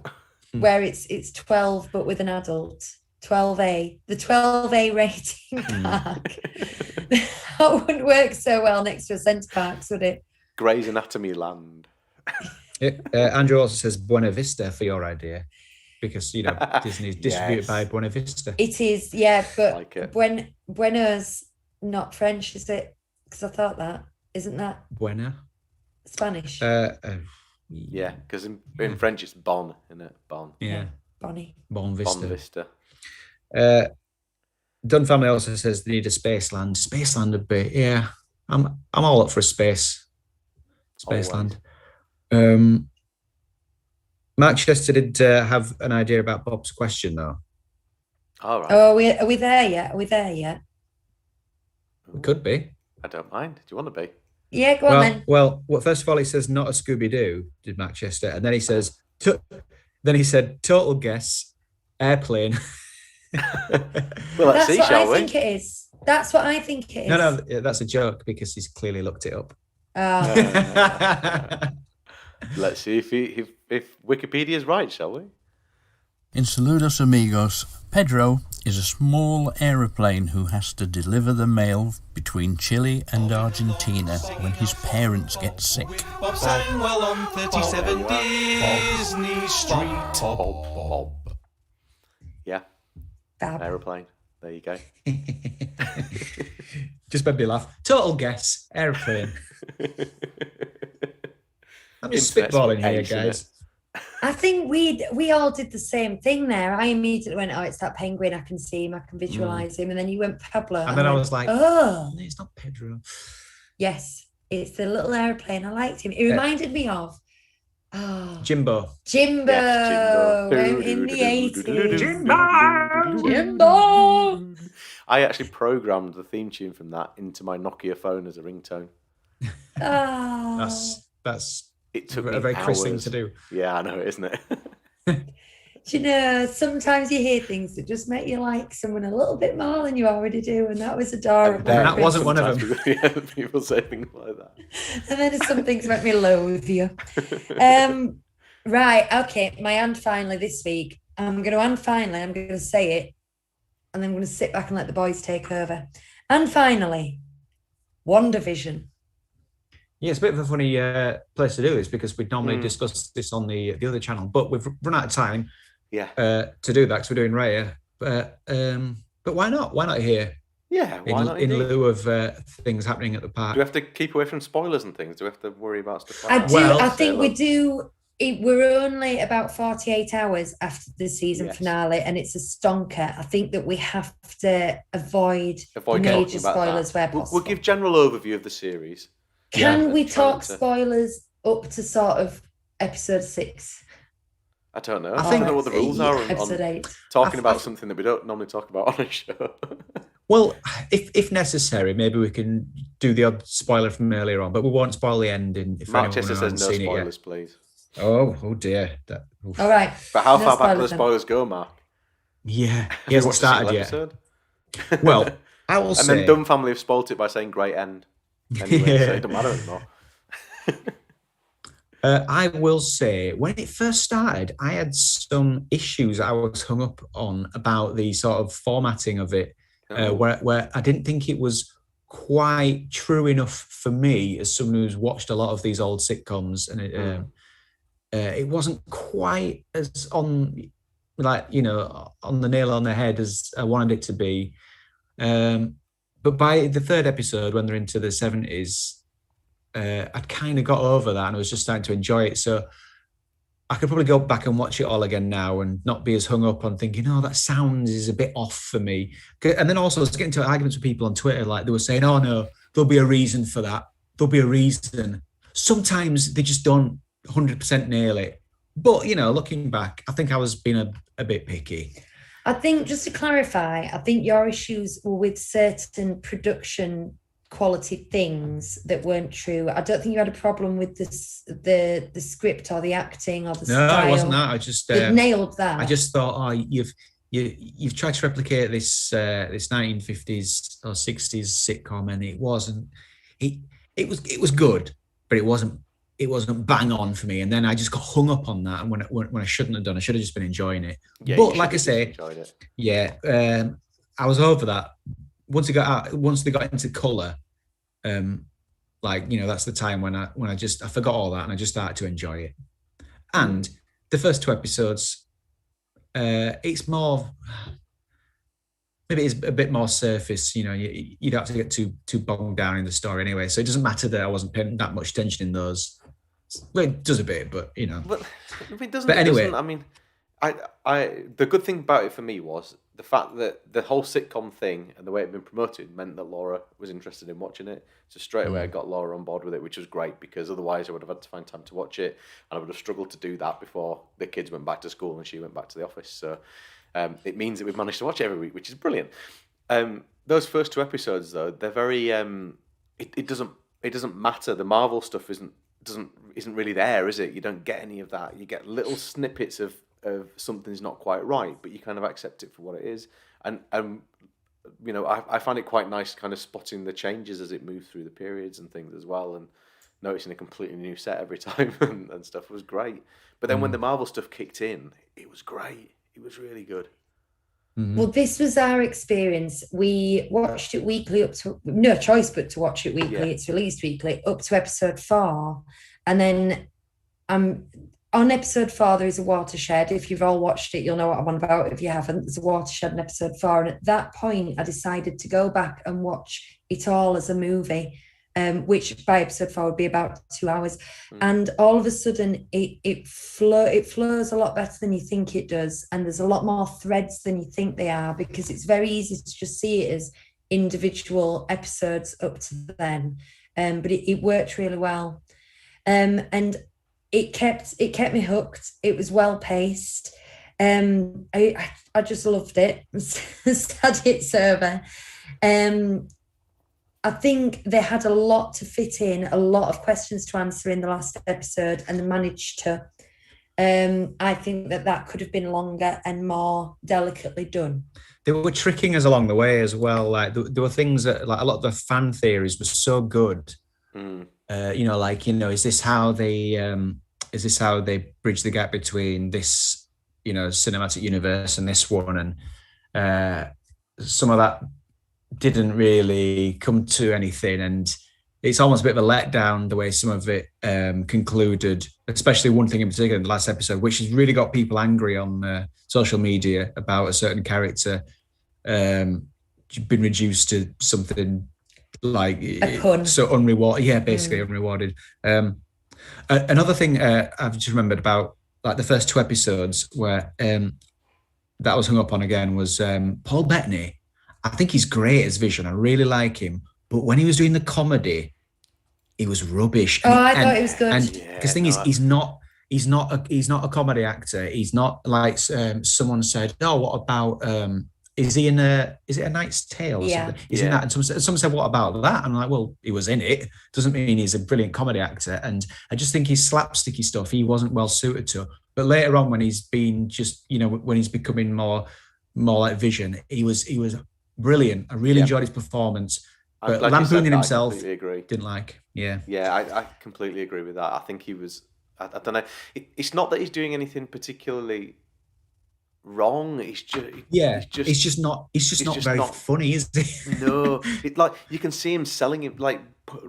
[SPEAKER 3] Where it's 12 but with an adult. 12A. The 12A rating park. That wouldn't work so well next to a centre parks, would it?
[SPEAKER 4] Grey's Anatomy land.
[SPEAKER 2] Andrew also says Buena Vista for your idea. Because, Disney's distributed by Buena Vista.
[SPEAKER 3] It is, yeah, but
[SPEAKER 4] like
[SPEAKER 3] Buena's not French, is it? Because I thought that. Isn't that
[SPEAKER 2] Buena?
[SPEAKER 3] Spanish?
[SPEAKER 4] Yeah, because in French it's Bon, isn't it? Bon.
[SPEAKER 2] Yeah.
[SPEAKER 3] Bonnie.
[SPEAKER 2] Bon Vista.
[SPEAKER 4] Bon Vista.
[SPEAKER 2] Dunn family also says they need a Spaceland. Spaceland would be, yeah. I'm all up for a Spaceland. Mark Chester did have an idea about Bob's question, though.
[SPEAKER 4] All right.
[SPEAKER 3] Oh, are we there yet?
[SPEAKER 2] We could be.
[SPEAKER 4] I don't mind. Do you want to be?
[SPEAKER 3] Yeah, go on then.
[SPEAKER 2] Well, first of all, he says not a Scooby-Doo, did Mark Chester. And then he says, total guess, airplane.
[SPEAKER 4] Well, let's see, shall we?
[SPEAKER 3] That's what I think it is.
[SPEAKER 2] No, that's a joke because he's clearly looked it up.
[SPEAKER 4] Let's see if Wikipedia is right, shall we?
[SPEAKER 5] In Saludos Amigos, Pedro is a small aeroplane who has to deliver the mail between Chile and Argentina when his parents get sick.
[SPEAKER 1] Bob sang well on 37 Disney Street.
[SPEAKER 4] Bob. Yeah.
[SPEAKER 3] Fab.
[SPEAKER 4] Aeroplane. There you go.
[SPEAKER 2] Just made me laugh. Total guess, aeroplane. I'm just spitballing here, guys.
[SPEAKER 3] I think we all did the same thing there. I immediately went, oh, it's that penguin. I can see him. I can visualize him. And then you went Pablo.
[SPEAKER 2] And then I was like,
[SPEAKER 3] oh,
[SPEAKER 2] it's not Pedro.
[SPEAKER 3] Yes, it's the little airplane. I liked him. It reminded me of
[SPEAKER 2] Jimbo.
[SPEAKER 3] Jimbo.
[SPEAKER 4] Yes,
[SPEAKER 3] In the 80s.
[SPEAKER 2] Jimbo.
[SPEAKER 4] I actually programmed the theme tune from that into my Nokia phone as a ringtone.
[SPEAKER 2] That's
[SPEAKER 4] it took
[SPEAKER 2] a
[SPEAKER 4] me
[SPEAKER 2] very Chris
[SPEAKER 4] hours.
[SPEAKER 2] thing to do.
[SPEAKER 4] Yeah, I know, isn't it?
[SPEAKER 3] Do you know, sometimes you hear things that just make you like someone a little bit more than you already do, and that was adorable.
[SPEAKER 2] That wasn't one of them.
[SPEAKER 4] People say things like that.
[SPEAKER 3] And then some things make me loathe you. Right, okay, my and finally this week. I'm going to say it, and then I'm going to sit back and let the boys take over. And finally, WandaVision.
[SPEAKER 2] Yeah, it's a bit of a funny place to do this because we'd normally discuss this on the other channel, but we've run out of time to do that because we're doing Raya. But why not? Why not here?
[SPEAKER 4] Yeah, why not?
[SPEAKER 2] In lieu of things happening at the park.
[SPEAKER 4] Do we have to keep away from spoilers and things? Do we have to worry about stuff like
[SPEAKER 3] I
[SPEAKER 4] that?
[SPEAKER 3] do. Well, I think we do. We're only about 48 hours after the season finale, and it's a stonker. I think that we have to avoid major spoilers where possible.
[SPEAKER 4] We'll give general overview of the series.
[SPEAKER 3] Can we talk spoilers up to sort of episode 6?
[SPEAKER 4] I don't know. I don't know what the rules are on
[SPEAKER 3] episode 8.
[SPEAKER 4] Talking about something that we don't normally talk about on a show.
[SPEAKER 2] Well, if necessary, maybe we can do the odd spoiler from earlier on, but we won't spoil the ending. If
[SPEAKER 4] Mark Chester says no spoilers, please.
[SPEAKER 2] Oh dear.
[SPEAKER 3] All right.
[SPEAKER 4] But how far back do the spoilers go, Mark?
[SPEAKER 2] Yeah, he hasn't started yet.
[SPEAKER 4] Episode?
[SPEAKER 2] Well, I will say...
[SPEAKER 4] And then Dumb Family have spoiled it by saying great end. Anyway, so it doesn't matter anymore.
[SPEAKER 2] I will say, when it first started, I had some issues I was hung up on about the sort of formatting of it, where I didn't think it was quite true enough for me as someone who's watched a lot of these old sitcoms, and it wasn't quite as on the nail on the head as I wanted it to be. But by the third episode, when they're into the 70s, I'd kind of got over that and I was just starting to enjoy it. So I could probably go back and watch it all again now and not be as hung up on thinking, oh, that sounds is a bit off for me. And then also I was getting into arguments with people on Twitter, like they were saying, oh no, there'll be a reason for that. There'll be a reason. sometimes they just don't 100% nail it. But, looking back, I think I was being a bit picky.
[SPEAKER 3] I think, just to clarify, I think your issues were with certain production quality things that weren't true. I don't think you had a problem with the script or the acting or the style.
[SPEAKER 2] No, it wasn't that. I just
[SPEAKER 3] nailed that.
[SPEAKER 2] I just thought, you've tried to replicate this 1950s or 60s sitcom, and it wasn't. It was good, but it wasn't bang on for me. And then I just got hung up on that, and when I shouldn't have done, I should have just been enjoying it.
[SPEAKER 4] Yeah,
[SPEAKER 2] but like I say, I was over that. Once they got into colour, that's the time when I forgot all that and I just started to enjoy it. And the first 2 episodes, it's more, maybe it's a bit more surface. You don't have to get too bogged down in the story anyway. So it doesn't matter that I wasn't paying that much attention in those. Well, it does a bit, but
[SPEAKER 4] But it doesn't.
[SPEAKER 2] But anyway,
[SPEAKER 4] it doesn't, I mean, the good thing about it for me was the fact that the whole sitcom thing and the way it had been promoted meant that Laura was interested in watching it. So straight away I got Laura on board with it, which was great, because otherwise I would have had to find time to watch it, and I would have struggled to do that before the kids went back to school and she went back to the office. So it means that we've managed to watch it every week, which is brilliant. Those first 2 episodes, though, they're very. It doesn't matter. The Marvel stuff isn't really there, is it? You don't get any of that. You get little snippets of something's not quite right, but you kind of accept it for what it is. And I find it quite nice kind of spotting the changes as it moves through the periods and things as well, and noticing a completely new set every time and stuff was great. But then when the Marvel stuff kicked in, it was great. It was really good.
[SPEAKER 3] Well, this was our experience. We watched it weekly up to, no choice but to watch it weekly. Yeah. It's released weekly up to episode 4. And then on episode 4, there is a watershed. If you've all watched it, you'll know what I'm on about. If you haven't, there's a watershed in episode 4. And at that point, I decided to go back and watch it all as a movie, which by episode 4 would be about 2 hours. And all of a sudden it flows a lot better than you think it does, and there's a lot more threads than you think they are, because it's very easy to just see it as individual episodes up to then, but it worked really well, and it kept me hooked. It was well paced. I just loved it. Sad it's over. I think they had a lot to fit in, a lot of questions to answer in the last episode, and they managed to. I think that could have been longer and more delicately done.
[SPEAKER 2] They were tricking us along the way as well. Like there were things that, like, a lot of the fan theories were so good. Is this how they bridge the gap between this, cinematic universe and this one? And some of that didn't really come to anything, and it's almost a bit of a letdown the way some of it concluded, especially one thing in particular in the last episode, which has really got people angry on social media about a certain character been reduced to something like so unrewarded. Yeah, basically unrewarded. Another thing I've just remembered about, like, the first 2 episodes where that I was hung up on again was Paul Bettany. I think he's great as Vision. I really like him. But when he was doing the comedy, he was rubbish.
[SPEAKER 3] I thought it was good.
[SPEAKER 2] And the thing is, he's not a comedy actor. He's not like someone said, "Oh, what about is it A Knight's Tale or something? Is in that?" And someone said, "What about that?" And I'm like, well, he was in it. Doesn't mean he's a brilliant comedy actor. And I just think his slapsticky stuff he wasn't well suited to. But later on, when he's been just, when he's becoming more like Vision, he was brilliant. I really enjoyed his performance. But
[SPEAKER 4] like
[SPEAKER 2] lampooning himself,
[SPEAKER 4] didn't
[SPEAKER 2] like.
[SPEAKER 4] Yeah, I completely agree with that. I think he was. I don't know. It's not that he's doing anything particularly wrong. It's just not very funny, is it?
[SPEAKER 2] No,
[SPEAKER 4] like you can see him selling it, like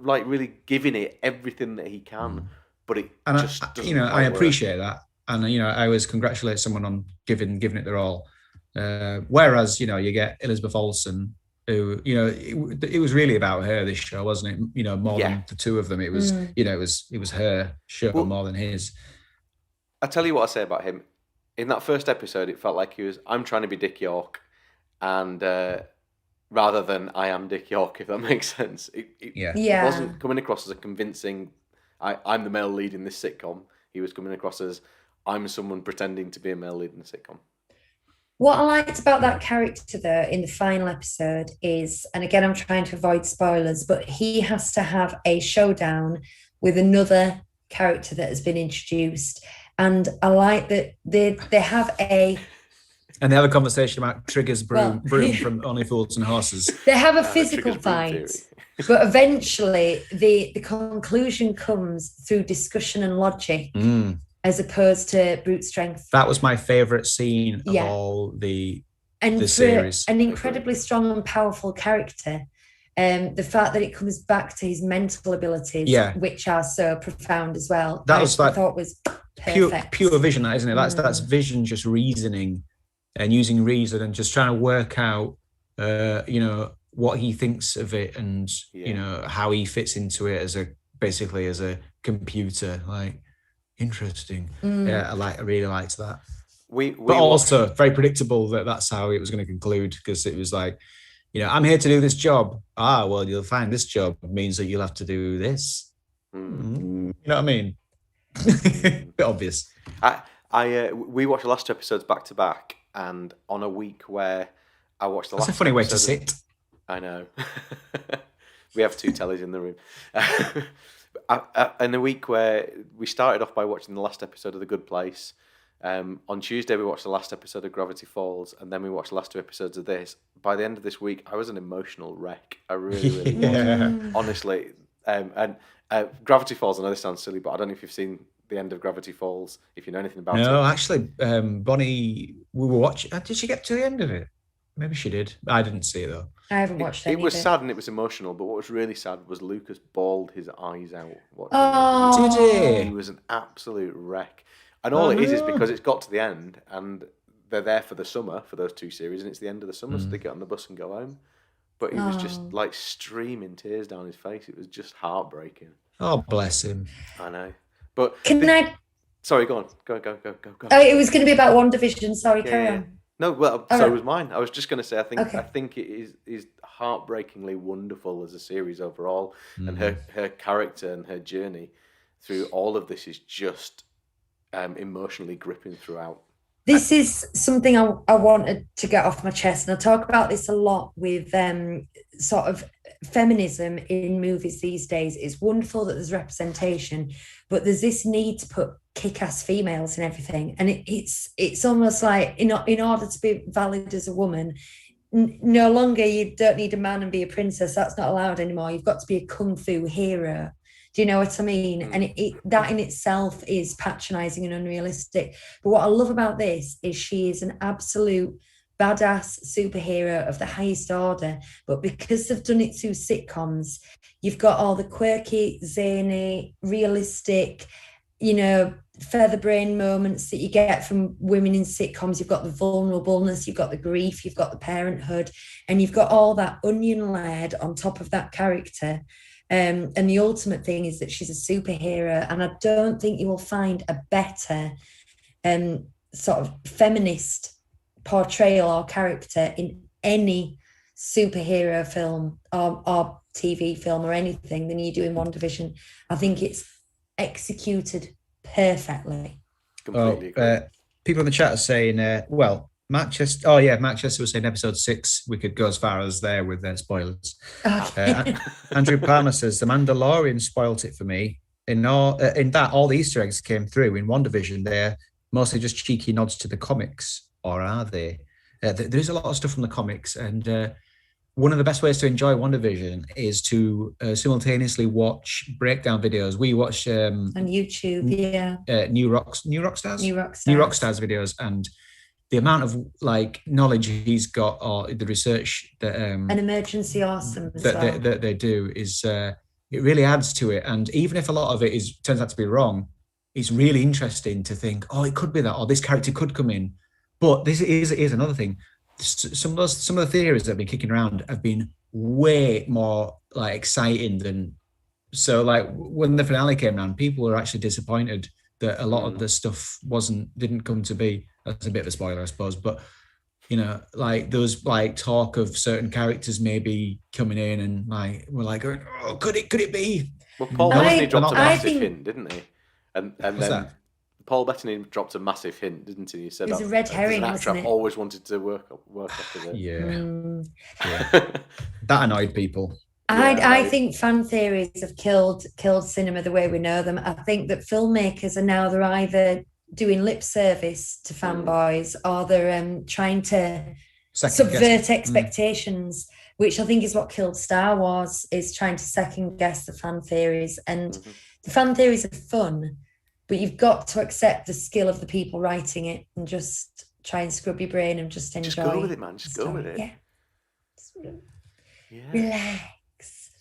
[SPEAKER 4] really giving it everything that he can. But
[SPEAKER 2] I appreciate that, and I always congratulate someone on giving it their all. Whereas you get Elizabeth Olsen, who it was really about her, this show, wasn't it? More than the 2 of them. It was it was her show more than his.
[SPEAKER 4] I tell you what I say about him. In that first episode, it felt like I'm trying to be Dick York, and rather than I am Dick York, if that makes sense. It wasn't coming across as a convincing I'm the male lead in this sitcom. He was coming across as I'm someone pretending to be a male lead in a sitcom.
[SPEAKER 3] What I liked about that character, though, in the final episode is, and again, I'm trying to avoid spoilers, but he has to have a showdown with another character that has been introduced. And I like that they have a...
[SPEAKER 2] And they have a conversation about Trigger's broom from Only Fools and Horses.
[SPEAKER 3] They have a physical fight, but eventually the conclusion comes through discussion and logic. As opposed to brute strength.
[SPEAKER 2] That was my favourite scene of all the series.
[SPEAKER 3] An incredibly strong and powerful character. The fact that it comes back to his mental abilities, which are so profound as well. I thought was perfect.
[SPEAKER 2] Pure vision, that isn't it? That's vision, just reasoning and using reason and just trying to work out, what he thinks of it and how he fits into it as a computer, like. Interesting. Yeah, I really liked that. But also very predictable that's how it was going to conclude, because it was like, I'm here to do this job. Well, you'll find this job means that you'll have to do this. You know what I mean? Bit obvious.
[SPEAKER 4] We watched the last 2 episodes back to back, and on a week where I watched the last.
[SPEAKER 2] That's a funny way to sit.
[SPEAKER 4] I know. We have 2 tellies in the room. In a week where we started off by watching the last episode of The Good Place, on Tuesday we watched the last episode of Gravity Falls, and then we watched the last 2 episodes of this. By the end of this week, I was an emotional wreck. I really was. Honestly. And Gravity Falls, I know this sounds silly, but I don't know if you've seen the end of Gravity Falls, if you know anything about it.
[SPEAKER 2] No, actually, Bonnie, we were watching. Did she get to the end of it? Maybe she did. I didn't see it, though.
[SPEAKER 3] I haven't watched it.
[SPEAKER 4] It was sad and it was emotional, but what was really sad was Lucas bawled his eyes out.
[SPEAKER 3] Did
[SPEAKER 4] he? He was an absolute wreck. And all it is because it's got to the end and they're there for the summer for those 2 series, and it's the end of the summer, so they get on the bus and go home. But he was just like streaming tears down his face. It was just heartbreaking.
[SPEAKER 2] Oh, bless him.
[SPEAKER 4] I know. But Sorry, go on. Go.
[SPEAKER 3] It was going to be about WandaVision. Sorry, carry on.
[SPEAKER 4] No, well, so was mine. I was just going to say, I think it is heartbreakingly wonderful as a series overall, and her character and her journey through all of this is just emotionally gripping throughout.
[SPEAKER 3] This is something I wanted to get off my chest, and I talk about this a lot with sort of feminism in movies these days. It's wonderful that there's representation, but there's this need to put kick-ass females in everything, and it's almost like in order to be valid as a woman, no longer you don't need a man and be a princess. That's not allowed anymore. You've got to be a kung fu hero. Do you know what I mean? And that in itself is patronizing and unrealistic. But what I love about this is she is an absolute badass superhero of the highest order. But because they've done it through sitcoms, you've got all the quirky, zany, realistic, feather-brain moments that you get from women in sitcoms. You've got the vulnerableness, you've got the grief, you've got the parenthood, and you've got all that onion layered on top of that character. And the ultimate thing is that she's a superhero, and I don't think you will find a better sort of feminist portrayal or character in any superhero film or TV film or anything than you do in WandaVision. I think it's executed perfectly.
[SPEAKER 4] Completely agree.
[SPEAKER 2] People in the chat are saying, Manchester was saying episode 6, we could go as far as there with spoilers. Andrew Palmer says, The Mandalorian spoilt it for me. In that, all the Easter eggs came through. In WandaVision, they're mostly just cheeky nods to the comics, or are they? There's a lot of stuff from the comics, and one of the best ways to enjoy WandaVision is to simultaneously watch breakdown videos. We watch
[SPEAKER 3] on YouTube,
[SPEAKER 2] New Rockstars videos, and the amount of knowledge he's got, or the research that
[SPEAKER 3] an emergency awesome
[SPEAKER 2] that they do is it really adds to it. And even if a lot of it turns out to be wrong, it's really interesting to think, it could be that, or this character could come in. But this is another thing. Some of the theories that have been kicking around have been way more exciting than. So when the finale came around, people were actually disappointed that a lot of the stuff didn't come to be. That's a bit of a spoiler, I suppose, but you know, like there was like talk of certain characters maybe coming in, and like we're like, going, oh, could it be?
[SPEAKER 4] Well, Paul
[SPEAKER 2] No,
[SPEAKER 4] Bettany dropped a
[SPEAKER 3] I
[SPEAKER 4] massive
[SPEAKER 3] think-
[SPEAKER 4] hint, didn't he? And
[SPEAKER 2] What's
[SPEAKER 4] then
[SPEAKER 2] that?
[SPEAKER 4] Paul Bettany dropped a massive hint, didn't he? He said
[SPEAKER 3] It was
[SPEAKER 4] that
[SPEAKER 3] a red
[SPEAKER 4] there's
[SPEAKER 3] herring,
[SPEAKER 4] an actor
[SPEAKER 3] wasn't
[SPEAKER 4] I've
[SPEAKER 3] it?
[SPEAKER 4] always wanted to work off with it.
[SPEAKER 2] Yeah, that annoyed people.
[SPEAKER 3] I
[SPEAKER 4] right.
[SPEAKER 3] think fan theories have killed cinema the way we know them. I think that filmmakers are now, they're either doing lip service to fanboys or they're trying to subvert expectations, which I think is what killed Star Wars, is trying to second guess the fan theories. And the fan theories are fun, but you've got to accept the skill of the people writing it and just try and scrub your brain and just enjoy.
[SPEAKER 4] Just go with it, man. Just go with it.
[SPEAKER 3] Yeah.
[SPEAKER 4] Yeah.
[SPEAKER 3] Relax.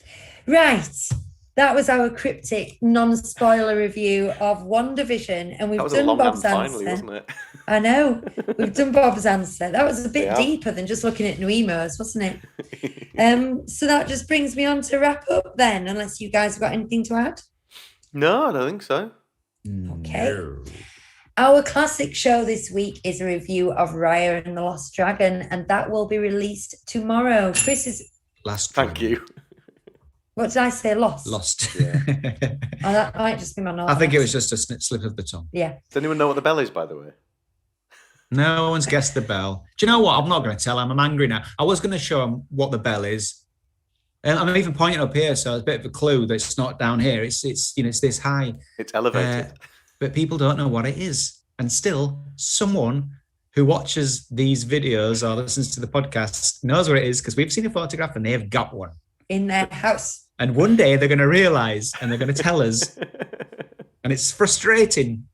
[SPEAKER 3] Right. That was our cryptic, non-spoiler review of WandaVision, and we've
[SPEAKER 4] That was a
[SPEAKER 3] done
[SPEAKER 4] long
[SPEAKER 3] Bob's
[SPEAKER 4] time
[SPEAKER 3] answer.
[SPEAKER 4] finally, wasn't it?
[SPEAKER 3] I know. We've done Bob's answer. That was a bit
[SPEAKER 4] Yeah.
[SPEAKER 3] deeper than just looking at new emails, wasn't it? So that just brings me on to wrap up then, unless you guys have got anything to add.
[SPEAKER 4] No, I don't think so.
[SPEAKER 3] Okay. Our classic show this week is a review of Raya and the Lost Dragon, and that will be released tomorrow. Chris is...
[SPEAKER 4] Thank you.
[SPEAKER 3] What did I say? Lost?
[SPEAKER 4] Yeah.
[SPEAKER 3] Oh, that might just be my note.
[SPEAKER 2] I think it was just a slip of the tongue.
[SPEAKER 3] Yeah.
[SPEAKER 4] Does anyone know what the bell is, by the way?
[SPEAKER 2] No one's guessed the bell. Do you know what? I'm not going to tell him. I'm angry now. I was going to show him what the bell is. And I'm even pointing up here, so it's a bit of a clue that it's not down here. It's it's this high.
[SPEAKER 4] It's elevated.
[SPEAKER 2] But people don't know what it is. And still, someone who watches these videos or listens to the podcast knows what it is, because we've seen a photograph and they've got one.
[SPEAKER 3] In their house.
[SPEAKER 2] And one day they're going to realise and they're going to tell us. And it's frustrating.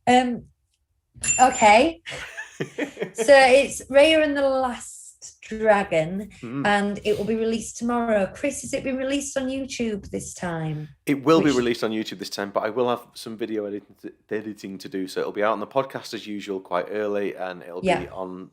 [SPEAKER 3] Okay. So it's Raya and the Last Dragon, and it will be released tomorrow. Chris, has it been released on YouTube this time?
[SPEAKER 4] It will be released on YouTube this time, but I will have some video editing to do, so it'll be out on the podcast as usual quite early, and it'll be on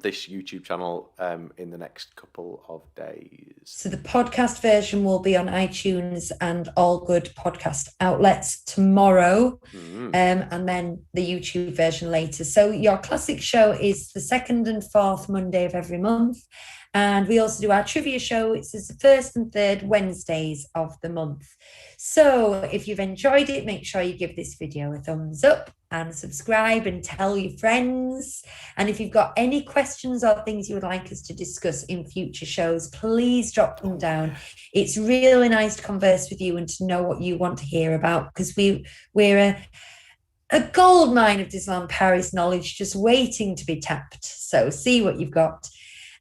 [SPEAKER 4] this YouTube channel in the next couple of days.
[SPEAKER 3] So the podcast version will be on iTunes and all good podcast outlets tomorrow, and then the YouTube version later. So your classic show is the second and fourth Monday of every month. And we also do our trivia show. It's the first and third Wednesdays of the month. So if you've enjoyed it, make sure you give this video a thumbs up and subscribe and tell your friends. And if you've got any questions or things you would like us to discuss in future shows, please drop them down. It's really nice to converse with you and to know what you want to hear about, because we're a gold mine of Disneyland Paris knowledge just waiting to be tapped. So see what you've got.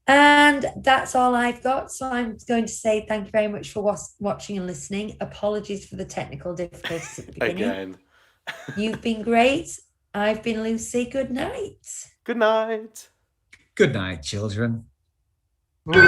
[SPEAKER 3] And that's all I've got. So I'm going to say thank you very much for watching and listening. Apologies for the technical difficulties at the beginning.
[SPEAKER 4] Again.
[SPEAKER 3] You've been great. I've been Lucy. Good night.
[SPEAKER 4] Good night.
[SPEAKER 2] Good night, children.
[SPEAKER 6] Just